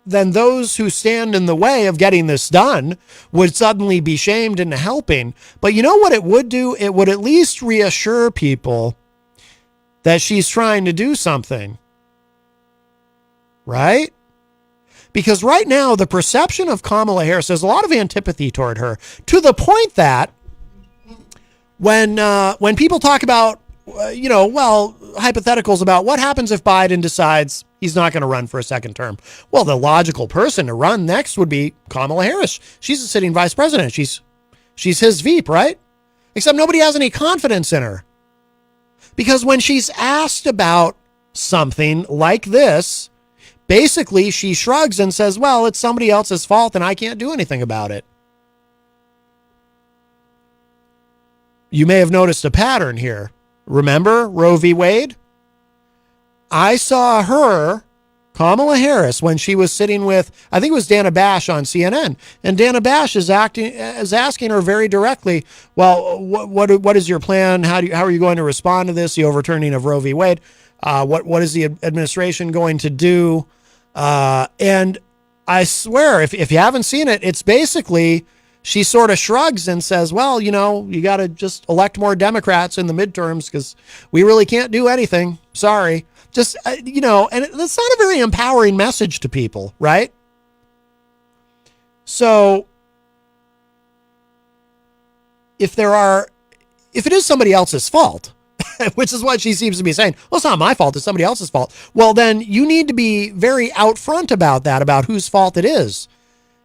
[SPEAKER 2] those who stand in the way of getting this done would suddenly be shamed into helping. But you know what it would do? It would at least reassure people that she's trying to do something. Right? Because right now, the perception of Kamala Harris, there's a lot of antipathy toward her, to the point that when people talk about, hypotheticals about what happens if Biden decides he's not going to run for a second term. Well, the logical person to run next would be Kamala Harris. She's a sitting vice president. She's his VP, right? Except nobody has any confidence in her. Because when she's asked about something like this, basically she shrugs and says, well, it's somebody else's fault and I can't do anything about it. You may have noticed a pattern here. Remember Roe v. Wade? I saw her, Kamala Harris, when she was sitting with, I think it was Dana Bash on CNN, and Dana Bash is asking her very directly, well, what is your plan? How are you going to respond to this, the overturning of Roe v. Wade? What is the administration going to do? And I swear, if you haven't seen it, it's basically, she sort of shrugs and says, well, you got to just elect more Democrats in the midterms because we really can't do anything. Sorry. Just, and it's not a very empowering message to people, right? So if it is somebody else's fault, which is what she seems to be saying, well, it's not my fault, it's somebody else's fault. Well, then you need to be very out front about that, about whose fault it is.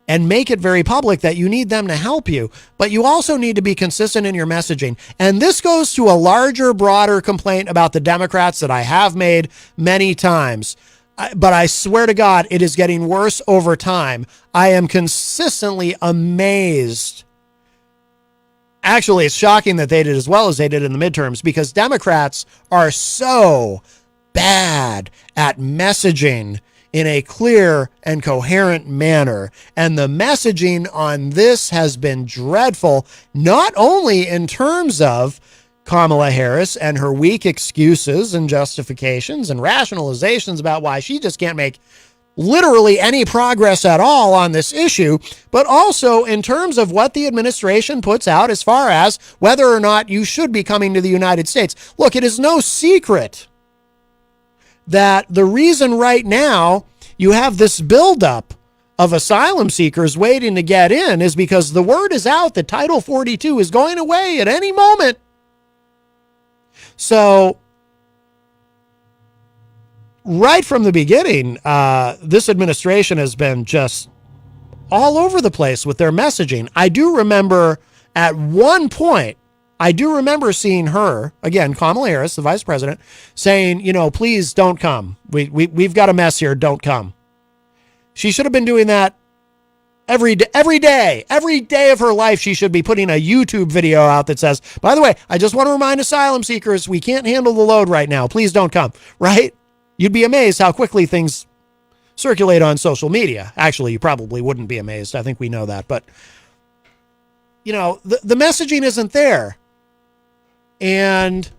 [SPEAKER 2] And make it very public that you need them to help you. But you also need to be consistent in your messaging. And this goes to a larger, broader complaint about the Democrats that I have made many times. But I swear to God, it is getting worse over time. I am consistently amazed. Actually, it's shocking that they did as well as they did in the midterms, because Democrats are so bad at messaging in a clear and coherent manner. And the messaging on this has been dreadful, not only in terms of Kamala Harris and her weak excuses and justifications and rationalizations about why she just can't make literally any progress at all on this issue, but also in terms of what the administration puts out as far as whether or not you should be coming to the United States. Look, it is no secret that the reason right now you have this buildup of asylum seekers waiting to get in is because the word is out that Title 42 is going away at any moment. So right from the beginning, this administration has been just all over the place with their messaging. I do remember at one point, seeing her, again, Kamala Harris, the vice president, saying, please don't come. We've got a mess here. Don't come. She should have been doing that every day of her life. She should be putting a YouTube video out that says, by the way, I just want to remind asylum seekers, we can't handle the load right now. Please don't come. Right? You'd be amazed how quickly things circulate on social media. Actually, you probably wouldn't be amazed. I think we know that. But, you know, the messaging isn't there. And,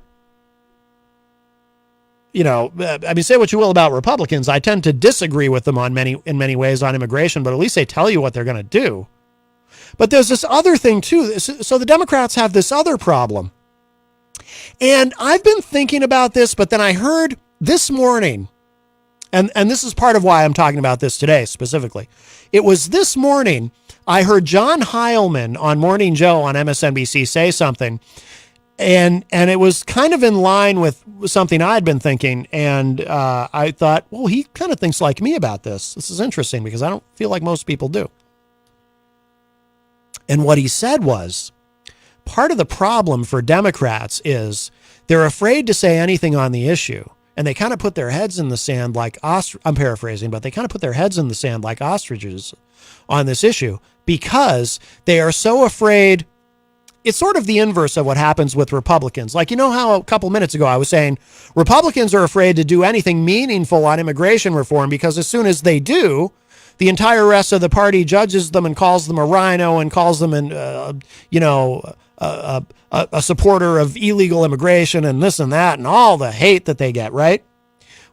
[SPEAKER 2] you know, I mean, say what you will about Republicans. I tend to disagree with them in many ways on immigration, but at least they tell you what they're going to do. But there's this other thing, too. So the Democrats have this other problem. And I've been thinking about this, but then I heard this morning, and this is part of why I'm talking about this today specifically. It was this morning I heard John Heilman on Morning Joe on MSNBC say something, and it was kind of in line with something I'd been thinking, and I thought, well, he kind of thinks like me about this. This is interesting because I don't feel like most people do. And what he said was, part of the problem for Democrats is they're afraid to say anything on the issue. And they kind of put their heads in the sand like I'm paraphrasing, but they kind of put their heads in the sand like ostriches on this issue because they are so afraid. It's sort of the inverse of what happens with Republicans. Like, you know how a couple minutes ago I was saying Republicans are afraid to do anything meaningful on immigration reform because as soon as they do, the entire rest of the party judges them and calls them a rhino and calls them a supporter of illegal immigration and this and that and all the hate that they get, right?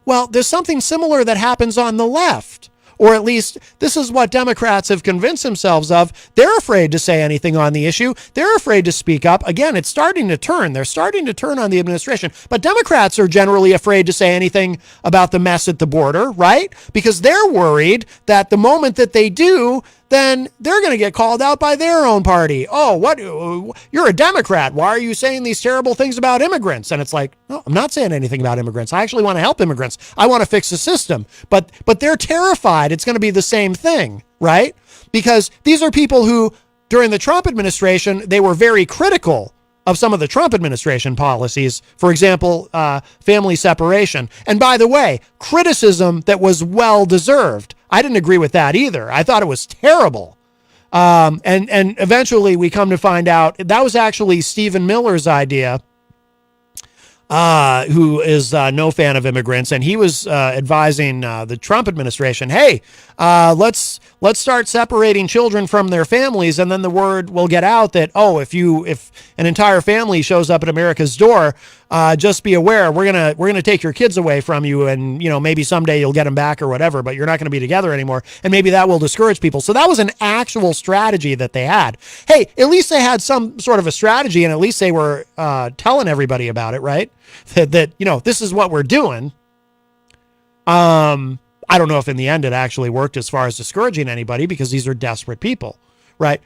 [SPEAKER 2] Well, there's something similar that happens on the left. Or at least this is what Democrats have convinced themselves of. They're afraid to say anything on the issue. They're afraid to speak up. Again, it's starting to turn. They're starting to turn on the administration. But Democrats are generally afraid to say anything about the mess at the border, right? Because they're worried that the moment that they do, then they're going to get called out by their own party. Oh, what? You're a Democrat. Why are you saying these terrible things about immigrants? And it's like, no, I'm not saying anything about immigrants. I actually want to help immigrants. I want to fix the system. But they're terrified it's going to be the same thing, right? Because these are people who, during the Trump administration, they were very critical of some of the Trump administration policies. For example, family separation. And by the way, criticism that was well-deserved. I didn't agree with that either. I thought it was terrible. And eventually we come to find out that was actually Stephen Miller's idea, who is no fan of immigrants. And he was advising the Trump administration, hey, let's start separating children from their families. And then the word will get out that, oh, if an entire family shows up at America's door, just be aware, we're going to take your kids away from you. And, you know, maybe someday you'll get them back or whatever, but you're not going to be together anymore. And maybe that will discourage people. So that was an actual strategy that they had. Hey, at least they had some sort of a strategy and at least they were telling everybody about it, right? That, you know, this is what we're doing. I don't know if in the end it actually worked as far as discouraging anybody because these are desperate people, right?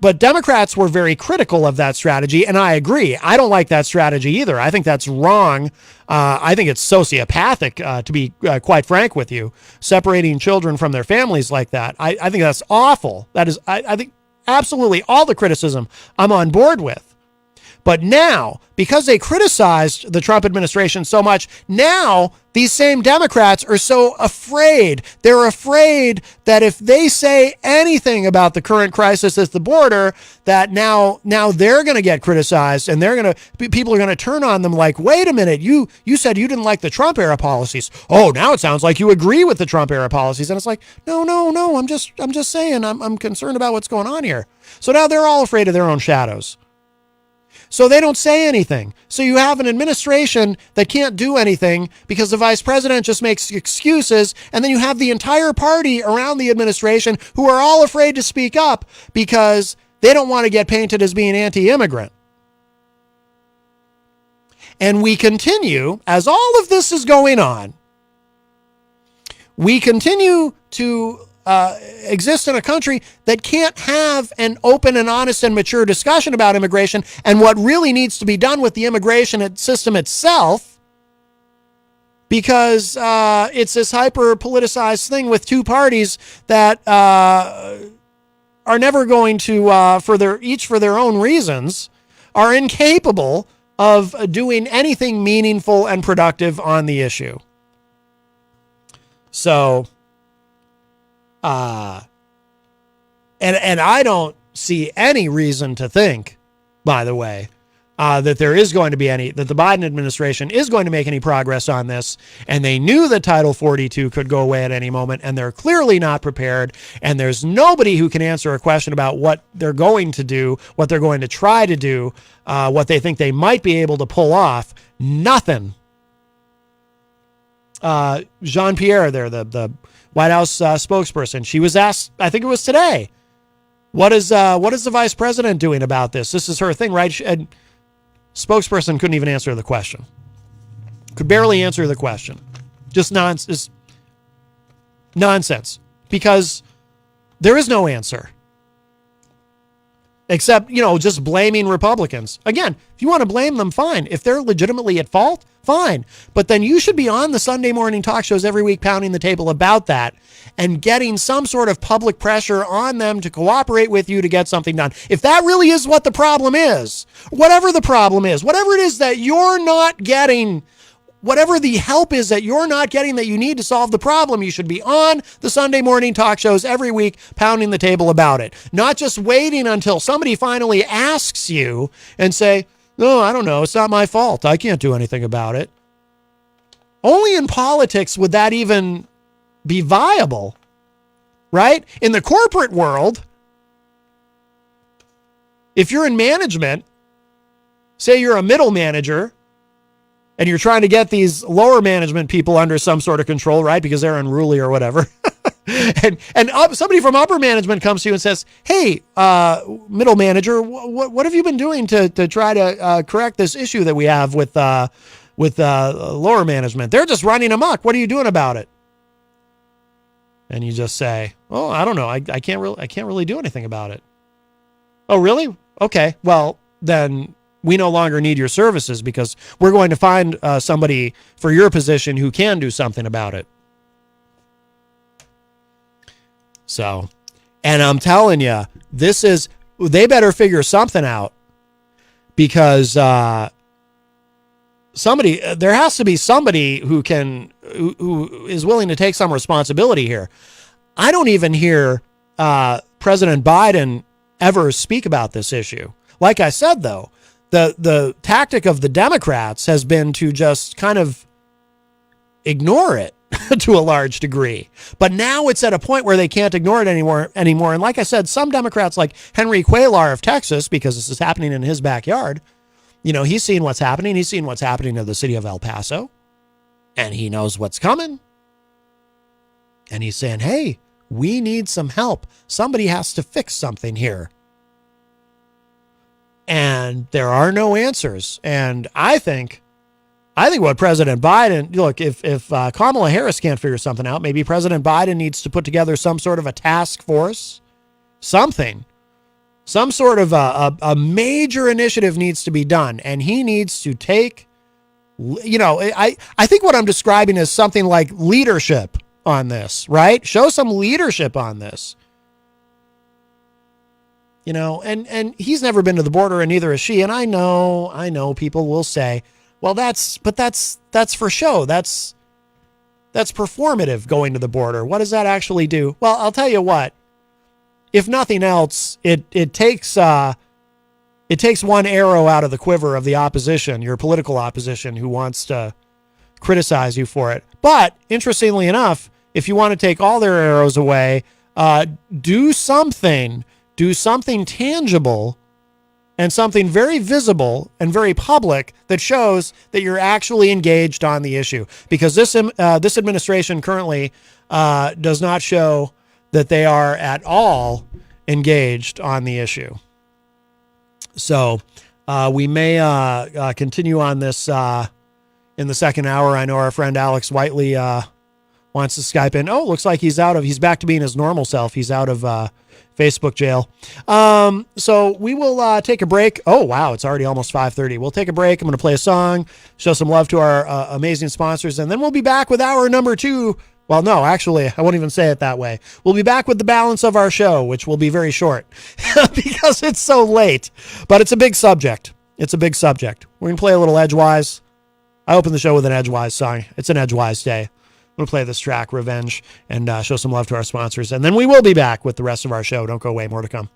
[SPEAKER 2] But Democrats were very critical of that strategy, and I agree. I don't like that strategy either. I think that's wrong. I think it's sociopathic, to be quite frank with you, separating children from their families like that. I think that's awful. That is, I think absolutely all the criticism I'm on board with. But now, because they criticized the Trump administration so much, now these same Democrats are so afraid. They're afraid that if they say anything about the current crisis at the border, that now they're going to get criticized and people are going to turn on them like, wait a minute, you said you didn't like the Trump era policies. Oh, now it sounds like you agree with the Trump era policies. And it's like, no, I'm just saying I'm concerned about what's going on here. So now they're all afraid of their own shadows. So they don't say anything. So you have an administration that can't do anything because the vice president just makes excuses. And then you have the entire party around the administration who are all afraid to speak up because they don't want to get painted as being anti-immigrant. And we continue, as all of this is going on, we continue to exist in a country that can't have an open and honest and mature discussion about immigration and what really needs to be done with the immigration system itself, because it's this hyper politicized thing with two parties that are never going to, for their own reasons, are incapable of doing anything meaningful and productive on the issue. So, and I don't see any reason to think, by the way, that there is going to be that the Biden administration is going to make any progress on this. And they knew that Title 42 could go away at any moment, and they're clearly not prepared. And there's nobody who can answer a question about what they're going to do, what they're going to try to do, what they think they might be able to pull off. Nothing. Jean-Pierre there, the White House spokesperson, she was asked, I think it was today, what is the vice president doing about this? This is her thing, right? And spokesperson couldn't even answer the question. Could barely answer the question. Just nonsense. Because there is no answer. Except, just blaming Republicans. Again, if you want to blame them, fine. If they're legitimately at fault, fine. But then you should be on the Sunday morning talk shows every week pounding the table about that and getting some sort of public pressure on them to cooperate with you to get something done. If that really is what the problem is, whatever the problem is, whatever it is that you're not getting, whatever the help is that you're not getting that you need to solve the problem, you should be on the Sunday morning talk shows every week pounding the table about it. Not just waiting until somebody finally asks you and say, no, I don't know, it's not my fault. I can't do anything about it. Only in politics would that even be viable, right? In the corporate world, if you're in management, say you're a middle manager, and you're trying to get these lower management people under some sort of control, right? Because they're unruly or whatever. and somebody from upper management comes to you and says, hey, middle manager, what have you been doing to try to correct this issue that we have with lower management? They're just running amok. What are you doing about it? And you just say, oh, I don't know. I can't really do anything about it. Oh, really? Okay. Well, then we no longer need your services because we're going to find somebody for your position who can do something about it. So, and I'm telling you, they better figure something out because there has to be somebody who is willing to take some responsibility here. I don't even hear President Biden ever speak about this issue. Like I said, though, the tactic of the Democrats has been to just kind of ignore it to a large degree. But now it's at a point where they can't ignore it anymore. And like I said, some Democrats like Henry Cuellar of Texas, because this is happening in his backyard, he's seen what's happening. He's seen what's happening to the city of El Paso, and he knows what's coming. And he's saying, hey, we need some help. Somebody has to fix something here. And there are no answers. And I think what President Biden, look, if Kamala Harris can't figure something out, maybe President Biden needs to put together some sort of a task force, something, some sort of a major initiative needs to be done. And he needs to take, I think what I'm describing is something like leadership on this, right? Show some leadership on this. And he's never been to the border, and neither has she. And I know people will say, well, that's for show. That's performative, going to the border. What does that actually do? Well, I'll tell you what, if nothing else, it takes one arrow out of the quiver of the opposition, your political opposition, who wants to criticize you for it. But interestingly enough, if you want to take all their arrows away, do something tangible and something very visible and very public that shows that you're actually engaged on the issue. Because this administration currently does not show that they are at all engaged on the issue. So we may continue on this in the second hour. I know our friend Alex Whiteley wants to Skype in. Oh, looks like he's back to being his normal self. He's out of Facebook jail. So we will take a break. Oh, wow. It's already almost 5:30. We'll take a break. I'm going to play a song, show some love to our amazing sponsors, and then we'll be back with hour number 2. Well, no, actually, I won't even say it that way. We'll be back with the balance of our show, which will be very short because it's so late. But it's a big subject. We're going to play a little Edgewise. I opened the show with an Edgewise song. It's an Edgewise day. I'm going to play this track, Revenge, and show some love to our sponsors. And then we will be back with the rest of our show. Don't go away. More to come.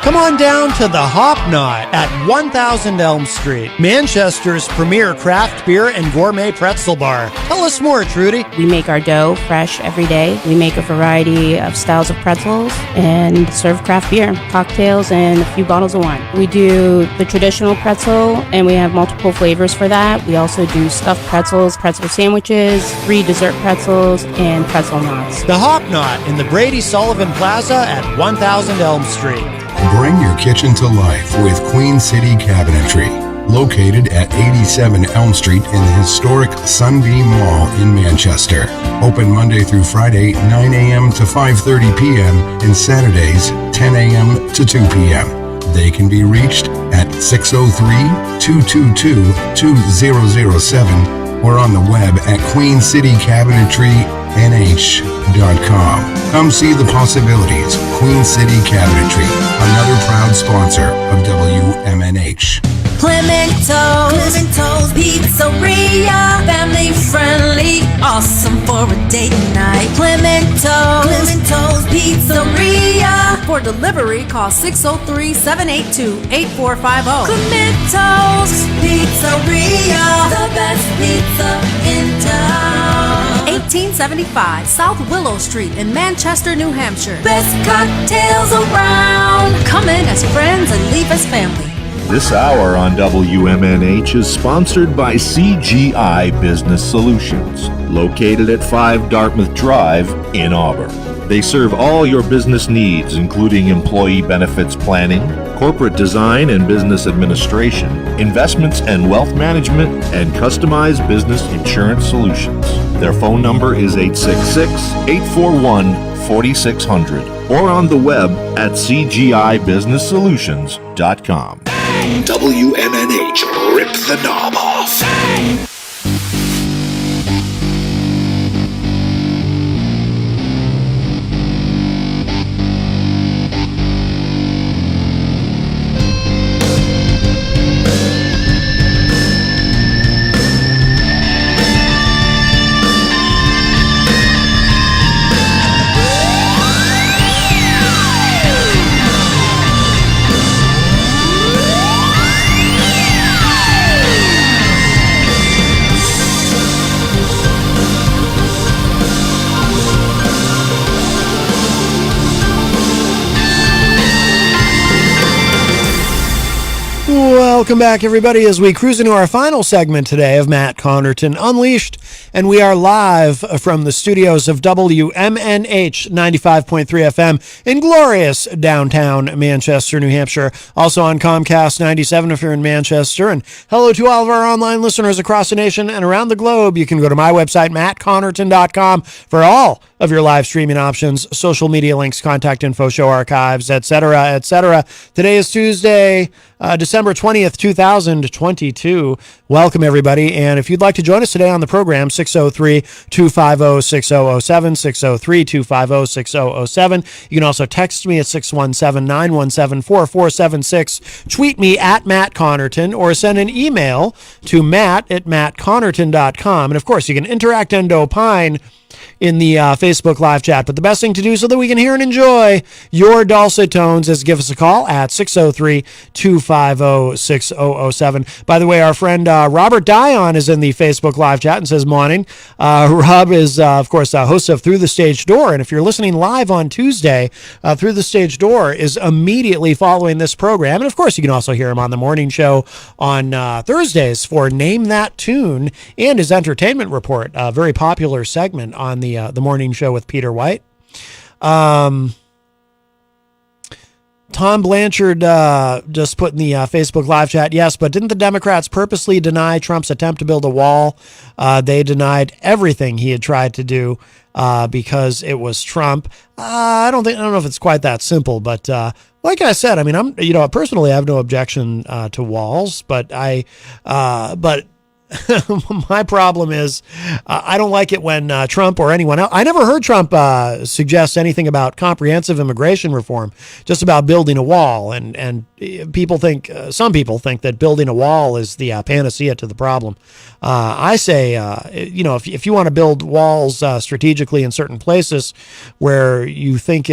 [SPEAKER 2] Come on down to the Hop Knot at 1000 Elm Street, Manchester's premier craft beer and gourmet pretzel bar. Tell us more, Trudy.
[SPEAKER 3] We make our dough fresh every day. We make a variety of styles of pretzels and serve craft beer, cocktails, and a few bottles of wine. We do the traditional pretzel, and we have multiple flavors for that. We also do stuffed pretzels, pretzel sandwiches, free dessert pretzels, and pretzel knots.
[SPEAKER 2] The Hop Knot in the Brady Sullivan Plaza at 1000 Elm Street.
[SPEAKER 1] Bring your kitchen to life with Queen City Cabinetry, located at 87 Elm Street in the historic Sunbeam Mall in Manchester. Open Monday through Friday, 9 a.m. to 5:30 p.m. and Saturdays, 10 a.m. to 2 p.m. They can be reached at 603-222-2007 or on the web at queencitycabinetrynh.com. Come see the possibilities. Queen City Cabinetry, another proud sponsor of WMNH.
[SPEAKER 4] Clemento's Pizzeria, family friendly, awesome for a date night. Clemento's Pizzeria. For delivery, call 603-782-8450. Clemento's Pizzeria, the best pizza in town. 1875 South Willow Street in Manchester, New Hampshire. Best cocktails around. Come in as friends and leave as family.
[SPEAKER 12] This hour on WMNH is sponsored by CGI Business Solutions, located at 5 Dartmouth Drive in Auburn. They serve all your business needs, including employee benefits planning, corporate design and business administration, investments and wealth management, and customized business insurance solutions. Their phone number is 866-841-4600 or on the web at cgibusinesssolutions.com.
[SPEAKER 13] WMNH, rip the knob off.
[SPEAKER 2] Welcome back, everybody, as we cruise into our final segment today of Matt Connarton Unleashed, and we are live from the studios of WMNH 95.3 FM in glorious downtown Manchester, New Hampshire. Also on Comcast 97 if you're in Manchester. And hello to all of our online listeners across the nation and around the globe. You can go to my website, mattconnerton.com, for all of your live streaming options, social media links, contact info, show archives, etc., etc. Today is Tuesday, December 20th, 2022. Welcome, everybody. And if you'd like to join us today on the program, 603-250-6007, 603-250-6007. You can also text me at 617-917-4476. Tweet me at Matt Connarton or send an email to matt@mattconnerton.com. And, of course, you can interact and opine in the Facebook live chat. But the best thing to do so that we can hear and enjoy your dulcet tones is give us a call at 603-250-6007. By the way, our friend Robert Dionne is in the Facebook live chat and says, morning. Rob is, of course, host of Through the Stage Door. And if you're listening live on Tuesday, Through the Stage Door is immediately following this program. And, of course, you can also hear him on the morning show on Thursdays for Name That Tune and his Entertainment Report, a very popular segment on the morning show with Peter White. Tom Blanchard just put in the Facebook live chat, yes, but didn't the Democrats purposely deny Trump's attempt to build a wall? They denied everything he had tried to do because it was Trump. I don't know if it's quite that simple, but like I said, I mean, personally, I have no objection to walls, but my problem is I don't like it when Trump or anyone else. I never heard Trump suggest anything about comprehensive immigration reform, just about building a wall. And people think, some people think that building a wall is the panacea to the problem. I say, if you want to build walls strategically in certain places where you think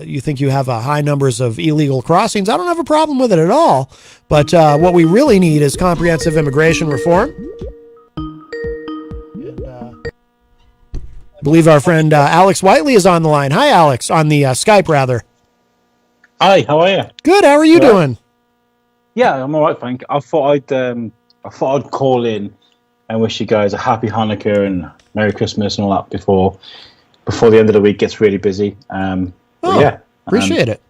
[SPEAKER 2] you think you have high numbers of illegal crossings. I don't have a problem with it at all. But what we really need is comprehensive immigration reform. And, I believe our friend Alex Whiteley is on the line. Hi, Alex, on the Skype, rather.
[SPEAKER 14] Hi, how are you?
[SPEAKER 2] Good. How are you doing?
[SPEAKER 14] Yeah, I'm all right, thank you. I thought I'd call in and wish you guys a happy Hanukkah and Merry Christmas and all that before the end of the week gets really busy.
[SPEAKER 2] Appreciate it.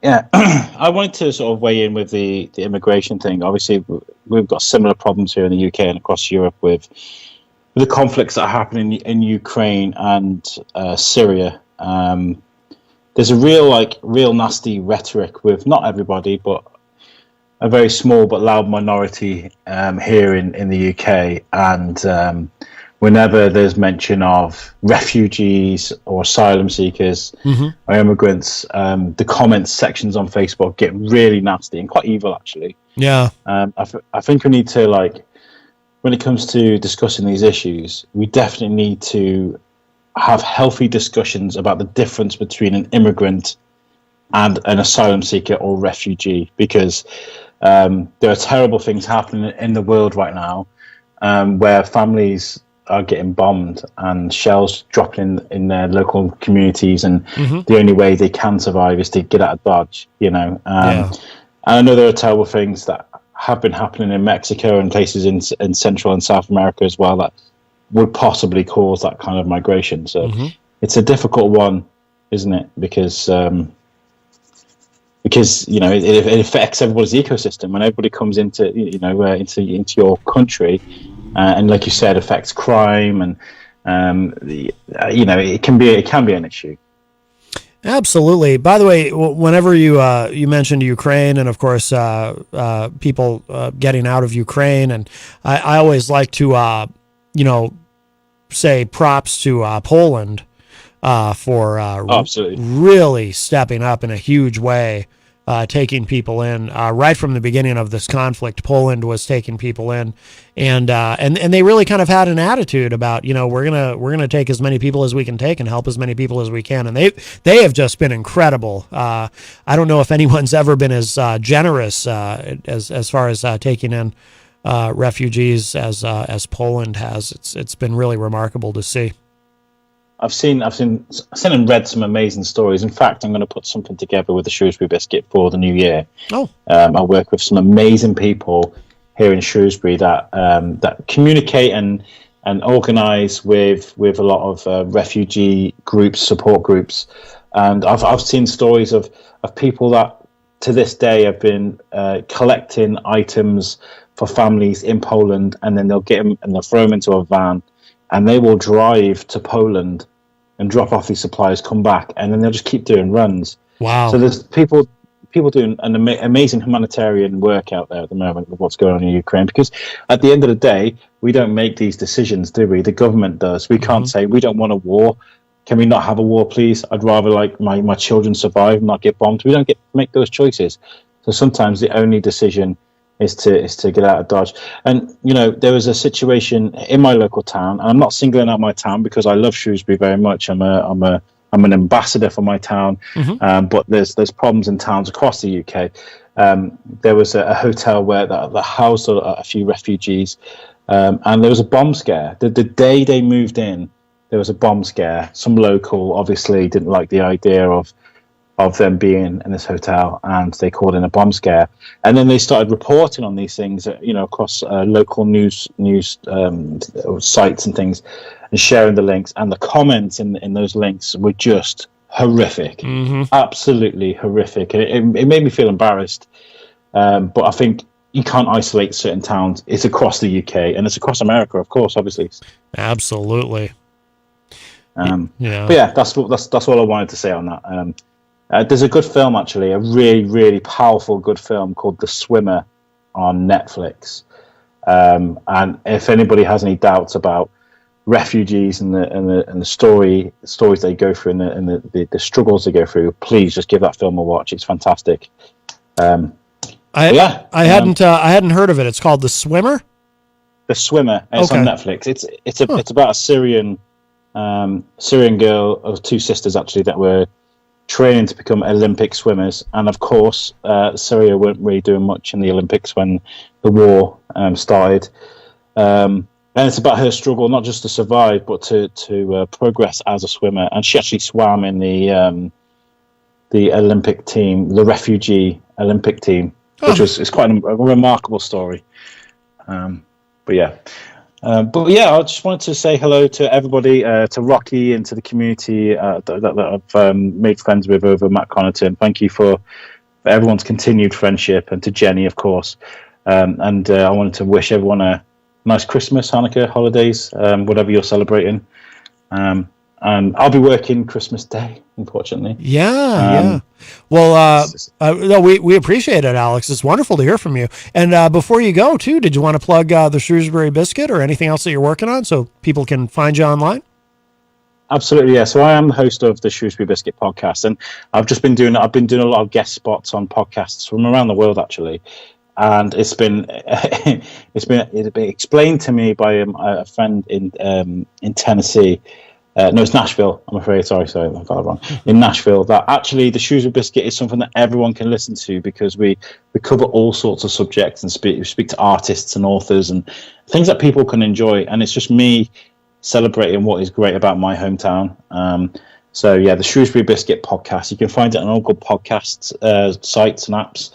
[SPEAKER 14] Yeah, I wanted to sort of weigh in with the immigration thing. Obviously, we've got similar problems here in the UK and across Europe with the conflicts that are happening in Ukraine and Syria. There's a real nasty rhetoric with not everybody, but a very small but loud minority here in the UK. And whenever there's mention of refugees or asylum seekers or immigrants, the comments sections on Facebook get really nasty and quite evil, actually.
[SPEAKER 2] Yeah.
[SPEAKER 14] I think we need to, when it comes to discussing these issues, we definitely need to have healthy discussions about the difference between an immigrant and an asylum seeker or refugee, because there are terrible things happening in the world right now where families are getting bombed and shells dropping in their local communities, and the only way they can survive is to get out of Dodge, And I know there are terrible things that have been happening in Mexico and places in Central and South America as well that would possibly cause that kind of migration. So it's a difficult one, isn't it? Because it affects everybody's ecosystem. When everybody comes into into your country, and like you said, affects crime, and it can be an issue.
[SPEAKER 2] Absolutely. By the way, whenever you mentioned Ukraine, and of course people getting out of Ukraine, and I always like to say props to Poland for really stepping up in a huge way, taking people in right from the beginning of this conflict. Poland was taking people in, and they really kind of had an attitude about, we're gonna take as many people as we can take and help as many people as we can, and they have just been incredible. I don't know if anyone's ever been as generous as far as taking in refugees as Poland has. It's been really remarkable to see.
[SPEAKER 14] I've seen and read some amazing stories. In fact, I'm going to put something together with the Shrewsbury Biscuit for the new year. I work with some amazing people here in Shrewsbury that communicate and organise with a lot of refugee groups, support groups, and I've seen stories of people that to this day have been collecting items for families in Poland, and then they'll get them and they'll throw them into a van, and they will drive to Poland and drop off these supplies, come back, and then they'll just keep doing runs.
[SPEAKER 2] Wow.
[SPEAKER 14] So there's people doing an amazing humanitarian work out there at the moment with what's going on in Ukraine, because at the end of the day, we don't make these decisions, do we? The government does. We can't say, we don't want a war. Can we not have a war, please? I'd rather my children survive and not get bombed. We don't get to make those choices. So sometimes the only decision is to get out of Dodge. And there was a situation in my local town, and I'm not singling out my town because I love Shrewsbury very much. I'm an ambassador for my town, but there's problems in towns across the UK. There was a hotel where that housed a few refugees, and there was a bomb scare. The day they moved in, there was a bomb scare. Some local obviously didn't like the idea of them being in this hotel, and they called in a bomb scare. And then they started reporting on these things, across local news sites and things, and sharing the links. And the comments in those links were just horrific, absolutely horrific. And it made me feel embarrassed. But I think you can't isolate certain towns. It's across the UK, and it's across America, of course, obviously.
[SPEAKER 2] Absolutely.
[SPEAKER 14] But yeah, that's all I wanted to say on that. There's a good film, actually, a really, really powerful good film called The Swimmer on Netflix. And if anybody has any doubts about refugees and the stories they go through and the struggles they go through, please just give that film a watch. It's fantastic. I
[SPEAKER 2] hadn't heard of it. It's called The Swimmer.
[SPEAKER 14] The Swimmer. It's on Netflix. It's about a Syrian girl, or two sisters actually, that were training to become Olympic swimmers. And of course, Syria weren't really doing much in the Olympics when the war started. And it's about her struggle, not just to survive, but to progress as a swimmer. And she actually swam in the Olympic team, the refugee Olympic team, which is quite a remarkable story. But yeah, I just wanted to say hello to everybody, to Rocky and to the community that I've made friends with over Matt Connarton. Thank you for everyone's continued friendship, and to Jenny, of course. And I wanted to wish everyone a nice Christmas, Hanukkah, holidays, whatever you're celebrating. And I'll be working Christmas Day, unfortunately.
[SPEAKER 2] Yeah. Well, no, we appreciate it, Alex. It's wonderful to hear from you. And before you go, too, did you want to plug the Shrewsbury Biscuit or anything else that you're working on so people can find you online?
[SPEAKER 14] Absolutely, yeah. So I am the host of the Shrewsbury Biscuit podcast, and I've been doing a lot of guest spots on podcasts from around the world, actually. And it's been explained to me by a friend in Tennessee. No, it's Nashville. I'm afraid. Sorry, I got it wrong. In Nashville, that actually the Shrewsbury Biscuit is something that everyone can listen to, because we cover all sorts of subjects and speak to artists and authors and things that people can enjoy. And it's just me celebrating what is great about my hometown. So yeah, the Shrewsbury Biscuit podcast. You can find it on all good podcast sites and apps.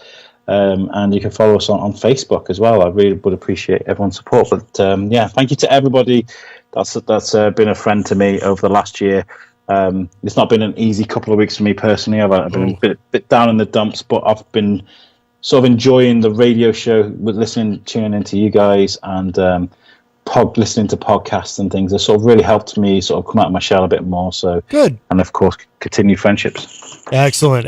[SPEAKER 14] And you can follow us on Facebook as well. I really would appreciate everyone's support. But yeah, thank you to everybody that's been a friend to me over the last year. It's not been an easy couple of weeks for me personally. I've been a bit down in the dumps, but I've been sort of enjoying the radio show, tuning into you guys, and listening to podcasts and things. It sort of really helped me sort of come out of my shell a bit more. So
[SPEAKER 2] good.
[SPEAKER 14] And of course, continued friendships.
[SPEAKER 2] Excellent.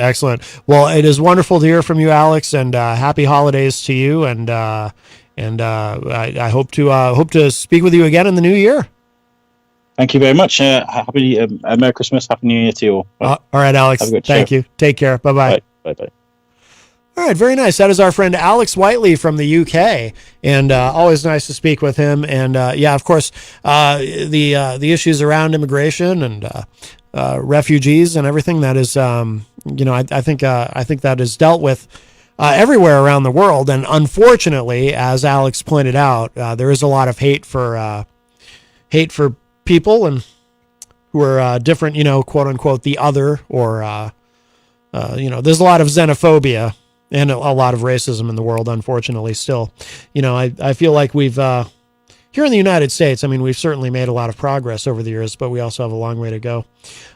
[SPEAKER 2] Well, it is wonderful to hear from you, Alex, and happy holidays to you. And I hope to speak with you again in the new year.
[SPEAKER 14] Thank you very much. Happy Merry Christmas, Happy New Year to you all.
[SPEAKER 2] All right, Alex. Thank you. Take care. Bye-bye.
[SPEAKER 14] Bye-bye.
[SPEAKER 2] All right, very nice. That is our friend Alex Whiteley from the UK, and always nice to speak with him. And yeah, of course, the issues around immigration and refugees and everything that is, I think that is dealt with everywhere around the world. And unfortunately, as Alex pointed out, there is a lot of hate for people and who are different, quote unquote, the other, or there's a lot of xenophobia and a lot of racism in the world, unfortunately, still. I feel like we've, here in the United States, we've certainly made a lot of progress over the years, but we also have a long way to go.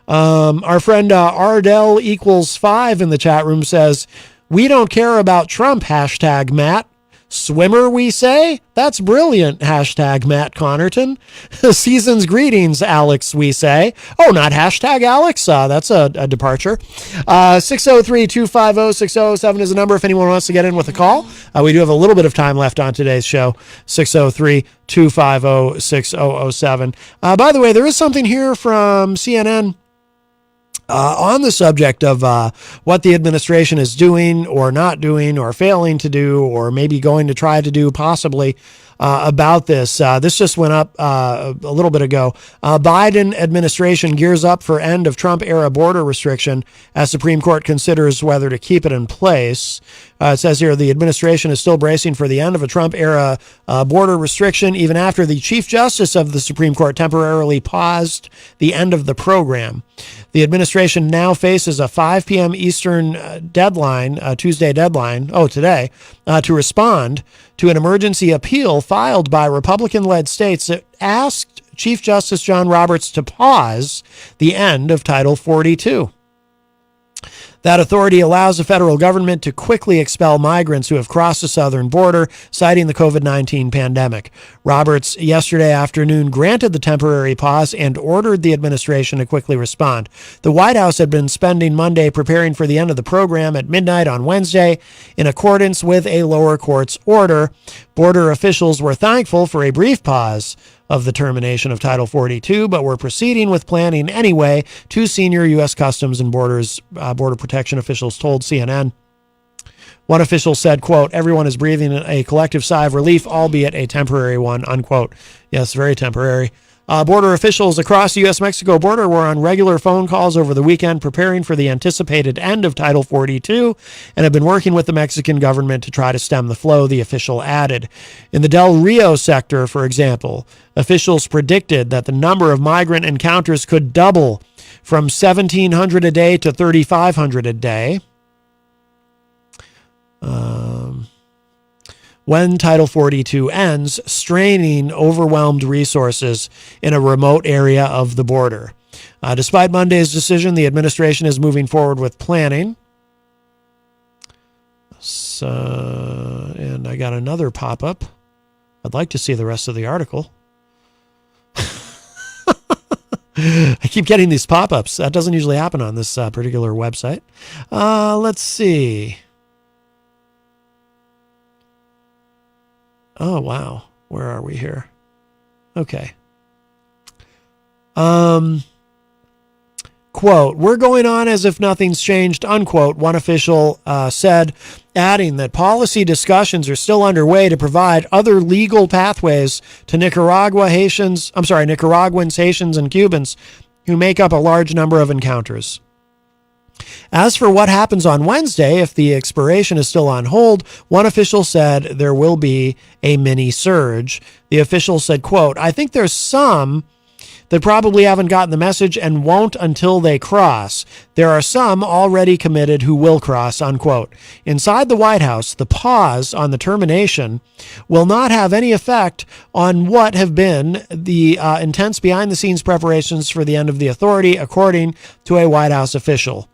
[SPEAKER 2] Our friend Ardell equals 5 in the chat room says, "We don't care about Trump, # Matt. Swimmer, we say? That's brilliant, # Matt Connarton. Season's greetings, Alex, we say." Oh, not # Alex. That's a departure. 603-250-6007 is the number if anyone wants to get in with a call. We do have a little bit of time left on today's show. 603-250-6007. By the way, there is something here from CNN on the subject of what the administration is doing or not doing or failing to do or maybe going to try to do possibly about this. This just went up a little bit ago. Biden administration gears up for end of Trump-era border restriction as Supreme Court considers whether to keep it in place. It says here the administration is still bracing for the end of a Trump-era border restriction even after the Chief Justice of the Supreme Court temporarily paused the end of the program. The administration now faces a 5 p.m. Eastern deadline, Tuesday deadline, today, to respond to an emergency appeal filed by Republican-led states that asked Chief Justice John Roberts to pause the end of Title 42. That authority allows the federal government to quickly expel migrants who have crossed the southern border, citing the COVID-19 pandemic. Roberts yesterday afternoon granted the temporary pause and ordered the administration to quickly respond. The White House had been spending Monday preparing for the end of the program at midnight on Wednesday in accordance with a lower court's order. Border officials were thankful for a brief pause of the termination of Title 42, but were proceeding with planning anyway, 2 senior U.S. Customs and Border Protection officials told CNN. One official said, quote, "Everyone is breathing a collective sigh of relief, albeit a temporary one," unquote. Yes, very temporary. Border officials across the U.S.-Mexico border were on regular phone calls over the weekend preparing for the anticipated end of Title 42 and have been working with the Mexican government to try to stem the flow, the official added. In the Del Rio sector, for example, officials predicted that the number of migrant encounters could double from 1,700 a day to 3,500 a day. When Title 42 ends, straining overwhelmed resources in a remote area of the border. Despite Monday's decision, the administration is moving forward with planning. And I got another pop-up. I'd like to see the rest of the article. I keep getting these pop-ups. That doesn't usually happen on this particular website. Let's see. Oh, wow. Where are we here? Okay. Quote, "We're going on as if nothing's changed," unquote, one official said, adding that policy discussions are still underway to provide other legal pathways to Nicaraguans, Haitians, and Cubans who make up a large number of encounters. As for what happens on Wednesday, if the expiration is still on hold, one official said there will be a mini surge. The official said, quote, "I think there's some that probably haven't gotten the message and won't until they cross. There are some already committed who will cross," unquote. Inside the White House, the pause on the termination will not have any effect on what have been the intense behind-the-scenes preparations for the end of the authority, according to a White House official.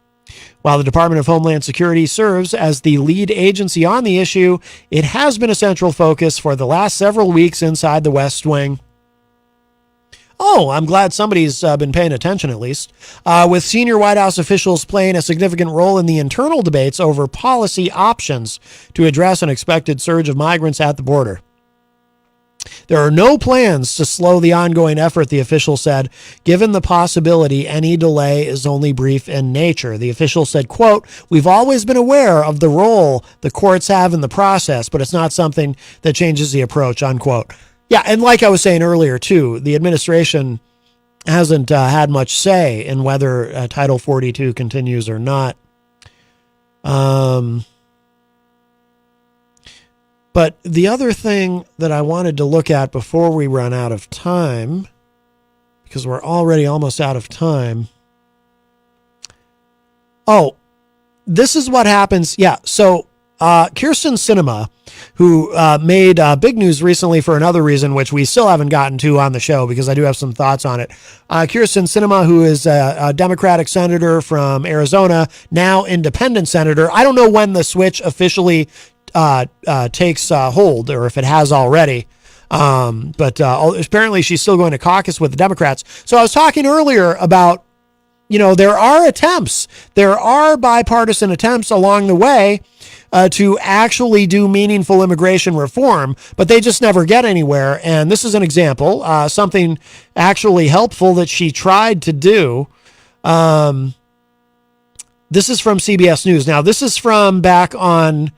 [SPEAKER 2] While the Department of Homeland Security serves as the lead agency on the issue, it has been a central focus for the last several weeks inside the West Wing. Oh, I'm glad somebody's been paying attention at least. With senior White House officials playing a significant role in the internal debates over policy options to address an expected surge of migrants at the border. There are no plans to slow the ongoing effort, the official said. Given the possibility, any delay is only brief in nature. The official said, quote, "We've always been aware of the role the courts have in the process, but it's not something that changes the approach," unquote. Yeah, and like I was saying earlier, too, the administration hasn't had much say in whether Title 42 continues or not. But the other thing that I wanted to look at before we run out of time, because we're already almost out of time. Oh, this is what happens. Yeah, so Kyrsten Sinema, who made big news recently for another reason, which we still haven't gotten to on the show because I do have some thoughts on it. Kyrsten Sinema, who is a Democratic senator from Arizona, now independent senator. I don't know when the switch officially takes hold or if it has already. But apparently she's still going to caucus with the Democrats. So I was talking earlier about, there are bipartisan attempts along the way to actually do meaningful immigration reform, but they just never get anywhere. And this is an example, something actually helpful that she tried to do. This is from CBS News. Now, this is from back on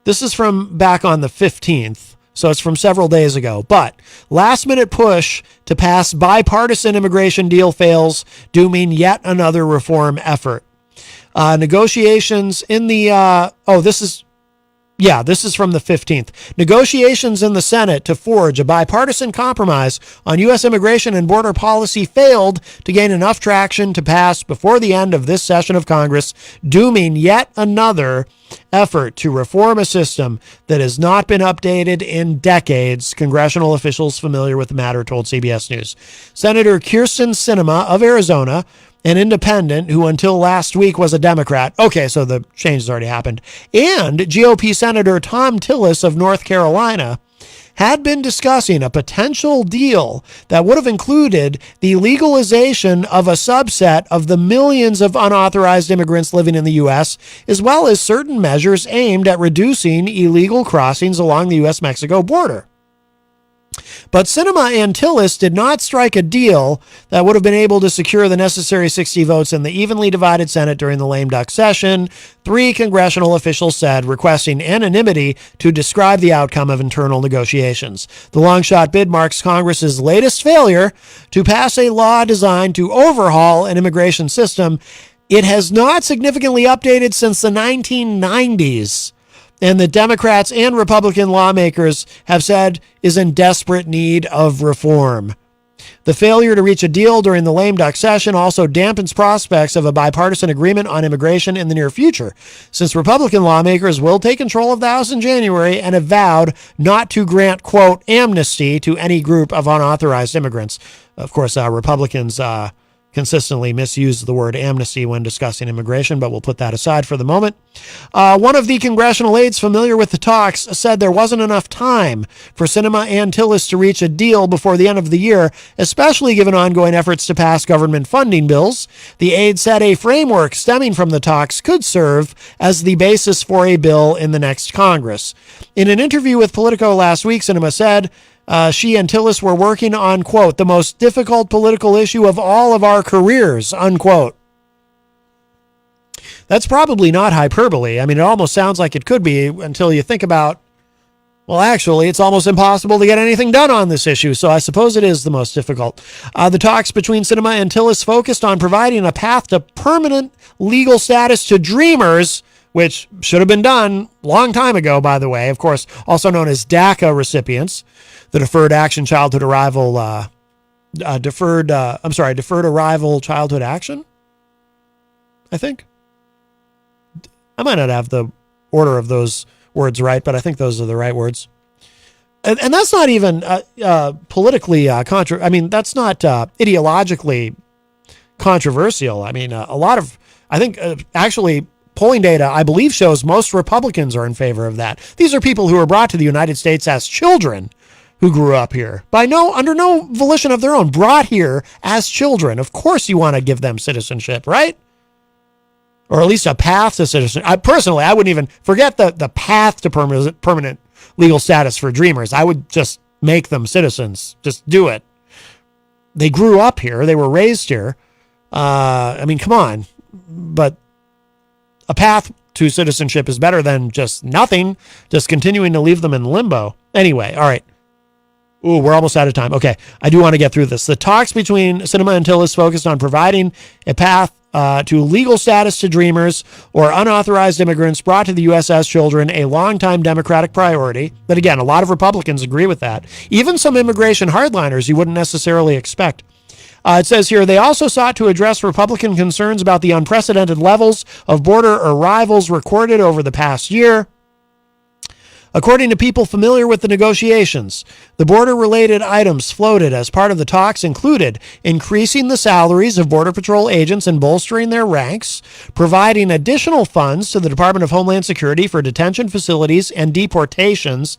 [SPEAKER 2] the 15th. So it's from several days ago. But last-minute push to pass bipartisan immigration deal fails, dooming yet another reform effort. Negotiations in the... this is from the 15th. Negotiations in the Senate to forge a bipartisan compromise on U.S. immigration and border policy failed to gain enough traction to pass before the end of this session of Congress, dooming yet another effort to reform a system that has not been updated in decades, congressional officials familiar with the matter told CBS News. Senator Kyrsten Sinema of Arizona, an independent who until last week was a Democrat. Okay, so the change has already happened. And GOP Senator Tom Tillis of North Carolina had been discussing a potential deal that would have included the legalization of a subset of the millions of unauthorized immigrants living in the U.S., as well as certain measures aimed at reducing illegal crossings along the U.S.-Mexico border. But Sinema and Tillis did not strike a deal that would have been able to secure the necessary 60 votes in the evenly divided Senate during the lame duck session, 3 congressional officials said, requesting anonymity to describe the outcome of internal negotiations. The long shot bid marks Congress's latest failure to pass a law designed to overhaul an immigration system it has not significantly updated since the 1990s, and the Democrats and Republican lawmakers have said is in desperate need of reform. The failure to reach a deal during the lame duck session also dampens prospects of a bipartisan agreement on immigration in the near future, since Republican lawmakers will take control of the House in January and have vowed not to grant, quote, amnesty to any group of unauthorized immigrants. Of course, Republicans consistently misuse the word amnesty when discussing immigration, but we'll put that aside for the moment. One of the congressional aides familiar with the talks said there wasn't enough time for Sinema and Tillis to reach a deal before the end of the year, especially given ongoing efforts to pass government funding bills. The aide said a framework stemming from the talks could serve as the basis for a bill in the next Congress. In an interview with Politico last week, Sinema said, she and Tillis were working on, quote, the most difficult political issue of all of our careers, unquote. That's probably not hyperbole. I mean, it almost sounds like it could be until you think about, well, actually, it's almost impossible to get anything done on this issue, so I suppose it is the most difficult. The talks between Sinema and Tillis focused on providing a path to permanent legal status to Dreamers, which should have been done a long time ago, by the way, of course, also known as DACA recipients, the Deferred Action Childhood Arrival, Deferred Arrival Childhood Action, I think. I might not have the order of those words right, but I think those are the right words. And that's not even politically that's not ideologically controversial. I mean, actually, polling data, I believe, shows most Republicans are in favor of that. These are people who were brought to the United States as children who grew up here under no volition of their own, brought here as children. Of course you want to give them citizenship, right? Or at least a path to citizenship. Personally, I wouldn't even forget the path to permanent legal status for Dreamers. I would just make them citizens. Just do it. They grew up here. They were raised here. Come on. But a path to citizenship is better than just nothing, just continuing to leave them in limbo. Anyway, all right. Ooh, we're almost out of time. Okay, I do want to get through this. The talks between Sinema and Tillis focused on providing a path to legal status to Dreamers or unauthorized immigrants brought to the U.S. as children, a longtime Democratic priority. But again, a lot of Republicans agree with that. Even some immigration hardliners you wouldn't necessarily expect. It says here, they also sought to address Republican concerns about the unprecedented levels of border arrivals recorded over the past year. According to people familiar with the negotiations, the border-related items floated as part of the talks included increasing the salaries of Border Patrol agents and bolstering their ranks, providing additional funds to the Department of Homeland Security for detention facilities and deportations,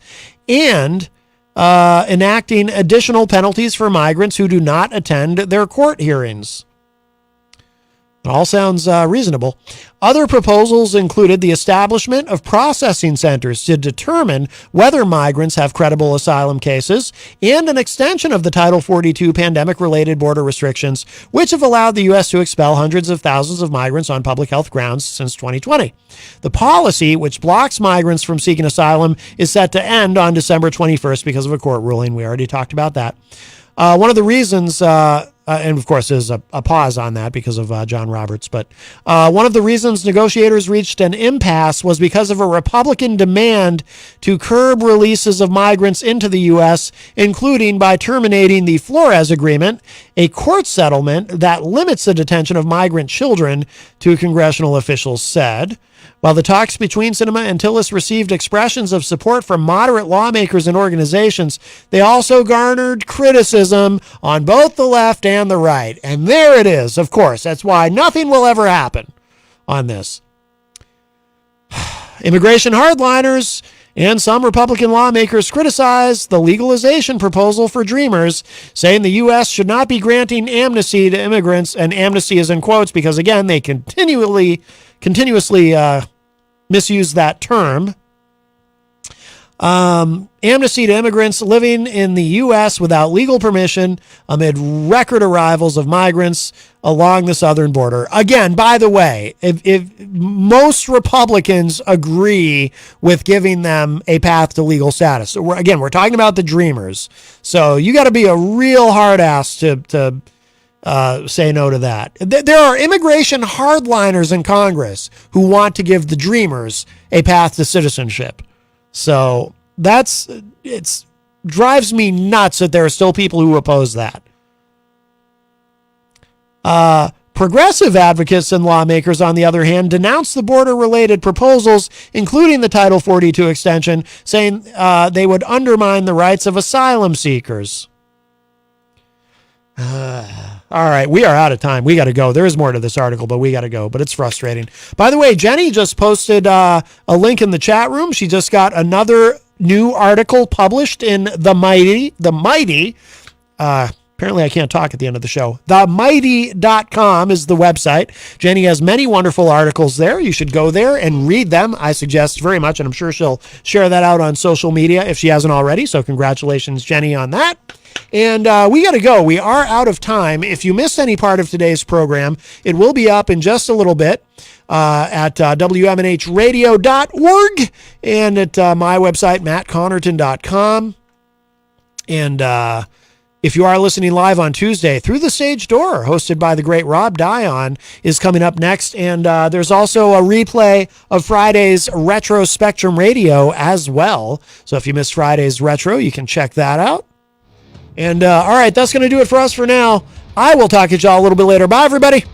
[SPEAKER 2] and enacting additional penalties for migrants who do not attend their court hearings. It all sounds reasonable. Other proposals included the establishment of processing centers to determine whether migrants have credible asylum cases, and an extension of the Title 42 pandemic-related border restrictions, which have allowed the U.S. to expel hundreds of thousands of migrants on public health grounds since 2020. The policy, which blocks migrants from seeking asylum, is set to end on December 21st because of a court ruling. We already talked about that. One of the reasons, and of course there's a pause on that because of John Roberts, but one of the reasons negotiators reached an impasse was because of a Republican demand to curb releases of migrants into the U.S., including by terminating the Flores Agreement, a court settlement that limits the detention of migrant children, two congressional officials said. While the talks between Sinema and Tillis received expressions of support from moderate lawmakers and organizations, they also garnered criticism on both the left and the right. And there it is, of course. That's why nothing will ever happen on this. Immigration hardliners and some Republican lawmakers criticized the legalization proposal for Dreamers, saying the U.S. should not be granting amnesty to immigrants, and amnesty is in quotes because, again, they continuously misuse that term. Amnesty to immigrants living in the U.S. without legal permission amid record arrivals of migrants along the southern border. Again, by the way, if most Republicans agree with giving them a path to legal status. So we're talking about the Dreamers. So you got to be a real hard ass to say no to that. There are immigration hardliners in Congress who want to give the Dreamers a path to citizenship. So it drives me nuts that there are still people who oppose that. Progressive advocates and lawmakers, on the other hand, denounced the border-related proposals, including the Title 42 extension, saying they would undermine the rights of asylum seekers. All right, we are out of time. We got to go. There is more to this article, but we got to go. But it's frustrating. By the way, Jenny just posted a link in the chat room. She just got another new article published in The Mighty. Apparently I can't talk at the end of the show. TheMighty.com is the website. Jenny has many wonderful articles there. You should go there and read them. I suggest very much, and I'm sure she'll share that out on social media if she hasn't already. So congratulations, Jenny, on that. And we got to go. We are out of time. If you missed any part of today's program, it will be up in just a little bit at WMNHradio.org and at my website, mattconnarton.com. And if you are listening live on Tuesday, Through the Sage Door, hosted by the great Rob Dionne, is coming up next. And there's also a replay of Friday's Retro Spectrum Radio as well. So if you missed Friday's Retro, you can check that out. And all right, that's going to do it for us for now. I will talk to y'all a little bit later. Bye, everybody.